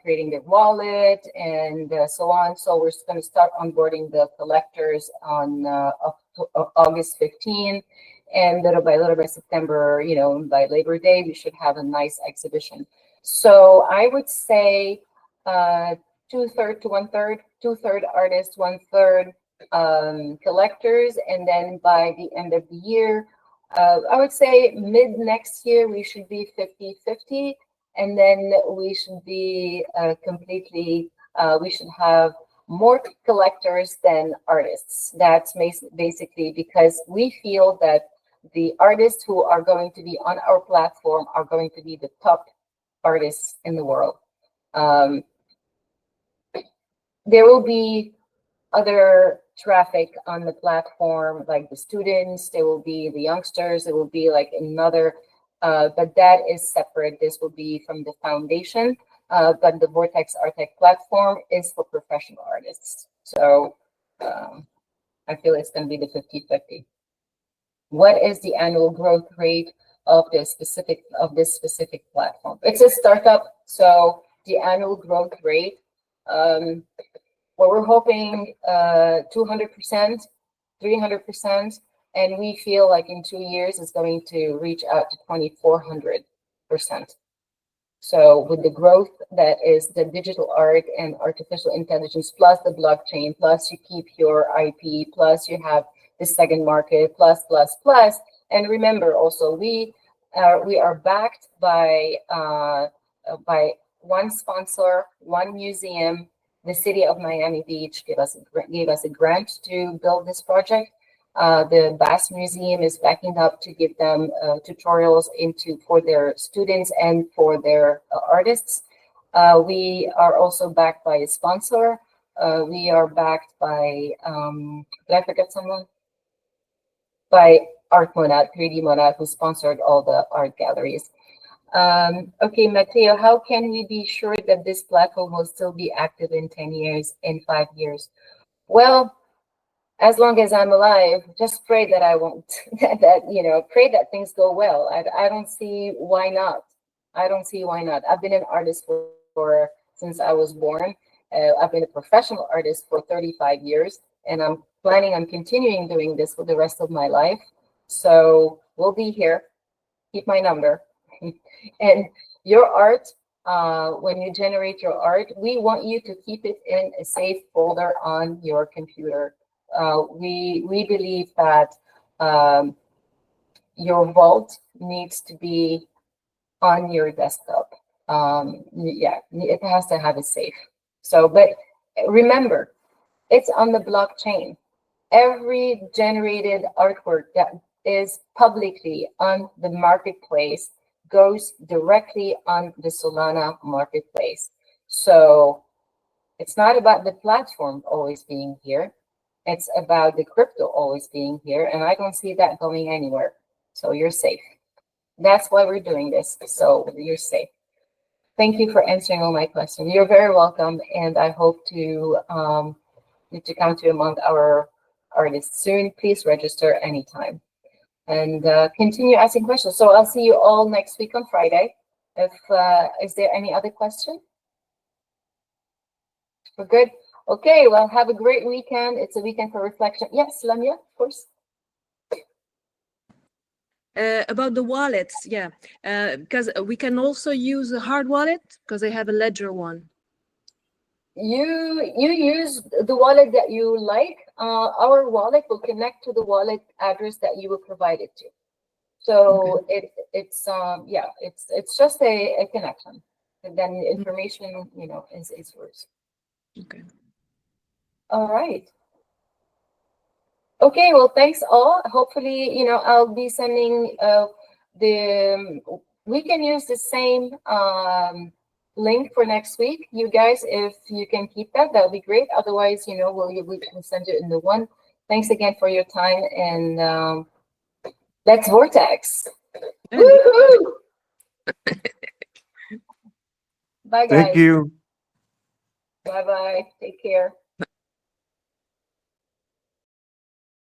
[SPEAKER 1] creating their wallet, and so on. So we're going to start onboarding the collectors on August 15, and little by September, by Labor Day, we should have a nice exhibition. So I would say 2/3 to 1/3, 2/3 artists, 1/3 collectors, and then by the end of the year, I would say mid next year, we should be 50-50, and then we should be we should have more collectors than artists. That's basically because we feel that the artists who are going to be on our platform are going to be the top artists in the world. There will be other traffic on the platform, like the students, there will be the youngsters, there will be like another, but that is separate. This will be from the foundation, but the VORTEX Artec platform is for professional artists. So I feel it's going to be the 50-50. What is the annual growth rate of this specific platform? It's a startup, so the annual growth rate, well, we're hoping 200%, 300%, and we feel like in 2 years it's going to reach out to 2,400%. So with the growth that is the digital art and artificial intelligence, plus the blockchain, plus you keep your IP, plus you have the second market, plus. And remember also, we are backed by one sponsor, one museum. The city of Miami Beach gave us a grant to build this project. The Bass Museum is backing up to give them tutorials for their students and for their artists. We are also backed by a sponsor. We are backed by, did I forget someone? By Art Monad, 3D Monad, who sponsored all the art galleries. Okay, Matteo, how can we be sure that this platform will still be active in 10 years, in 5 years? Well, as long as I'm alive, just pray that I won't, pray that things go well. I don't see why not. I don't see why not. I've been an artist since I was born. I've been a professional artist for 35 years, and I'm planning on continuing doing this for the rest of my life. So we'll be here. Keep my number. And your art, when you generate your art, we want you to keep it in a safe folder on your computer. We believe that your vault needs to be on your desktop. Yeah, it has to have a safe. So, but remember, it's on the blockchain. Every generated artwork that is publicly on the marketplace goes directly on the Solana marketplace. So it's not about the platform always being here. It's about the crypto always being here. And I don't see that going anywhere. So you're safe. That's why we're doing this. So you're safe. Thank you for answering all my questions. You're very welcome. And I hope to come to among our artists soon. Please register anytime. And continue asking questions. So I'll see you all next week on Friday. Is there any other question? We're good. Okay, well, have a great weekend. It's a weekend for reflection. Yes, Lamia, of course.
[SPEAKER 4] About the wallets, yeah, because we can also use a hard wallet because I have a Ledger one.
[SPEAKER 1] You use the wallet that you like. Our wallet will connect to the wallet address that you will provide it to. So okay. It's just a connection. And then the information, is yours.
[SPEAKER 4] Okay.
[SPEAKER 1] All right. Okay, well, thanks all. Hopefully, I'll be sending we can use the same link for next week. You guys, if you can keep that would be great. Otherwise, we can send it in the one. Thanks again for your time, and let's Vortex. Woohoo! Bye, guys.
[SPEAKER 2] Thank you.
[SPEAKER 1] Bye-bye. Take care.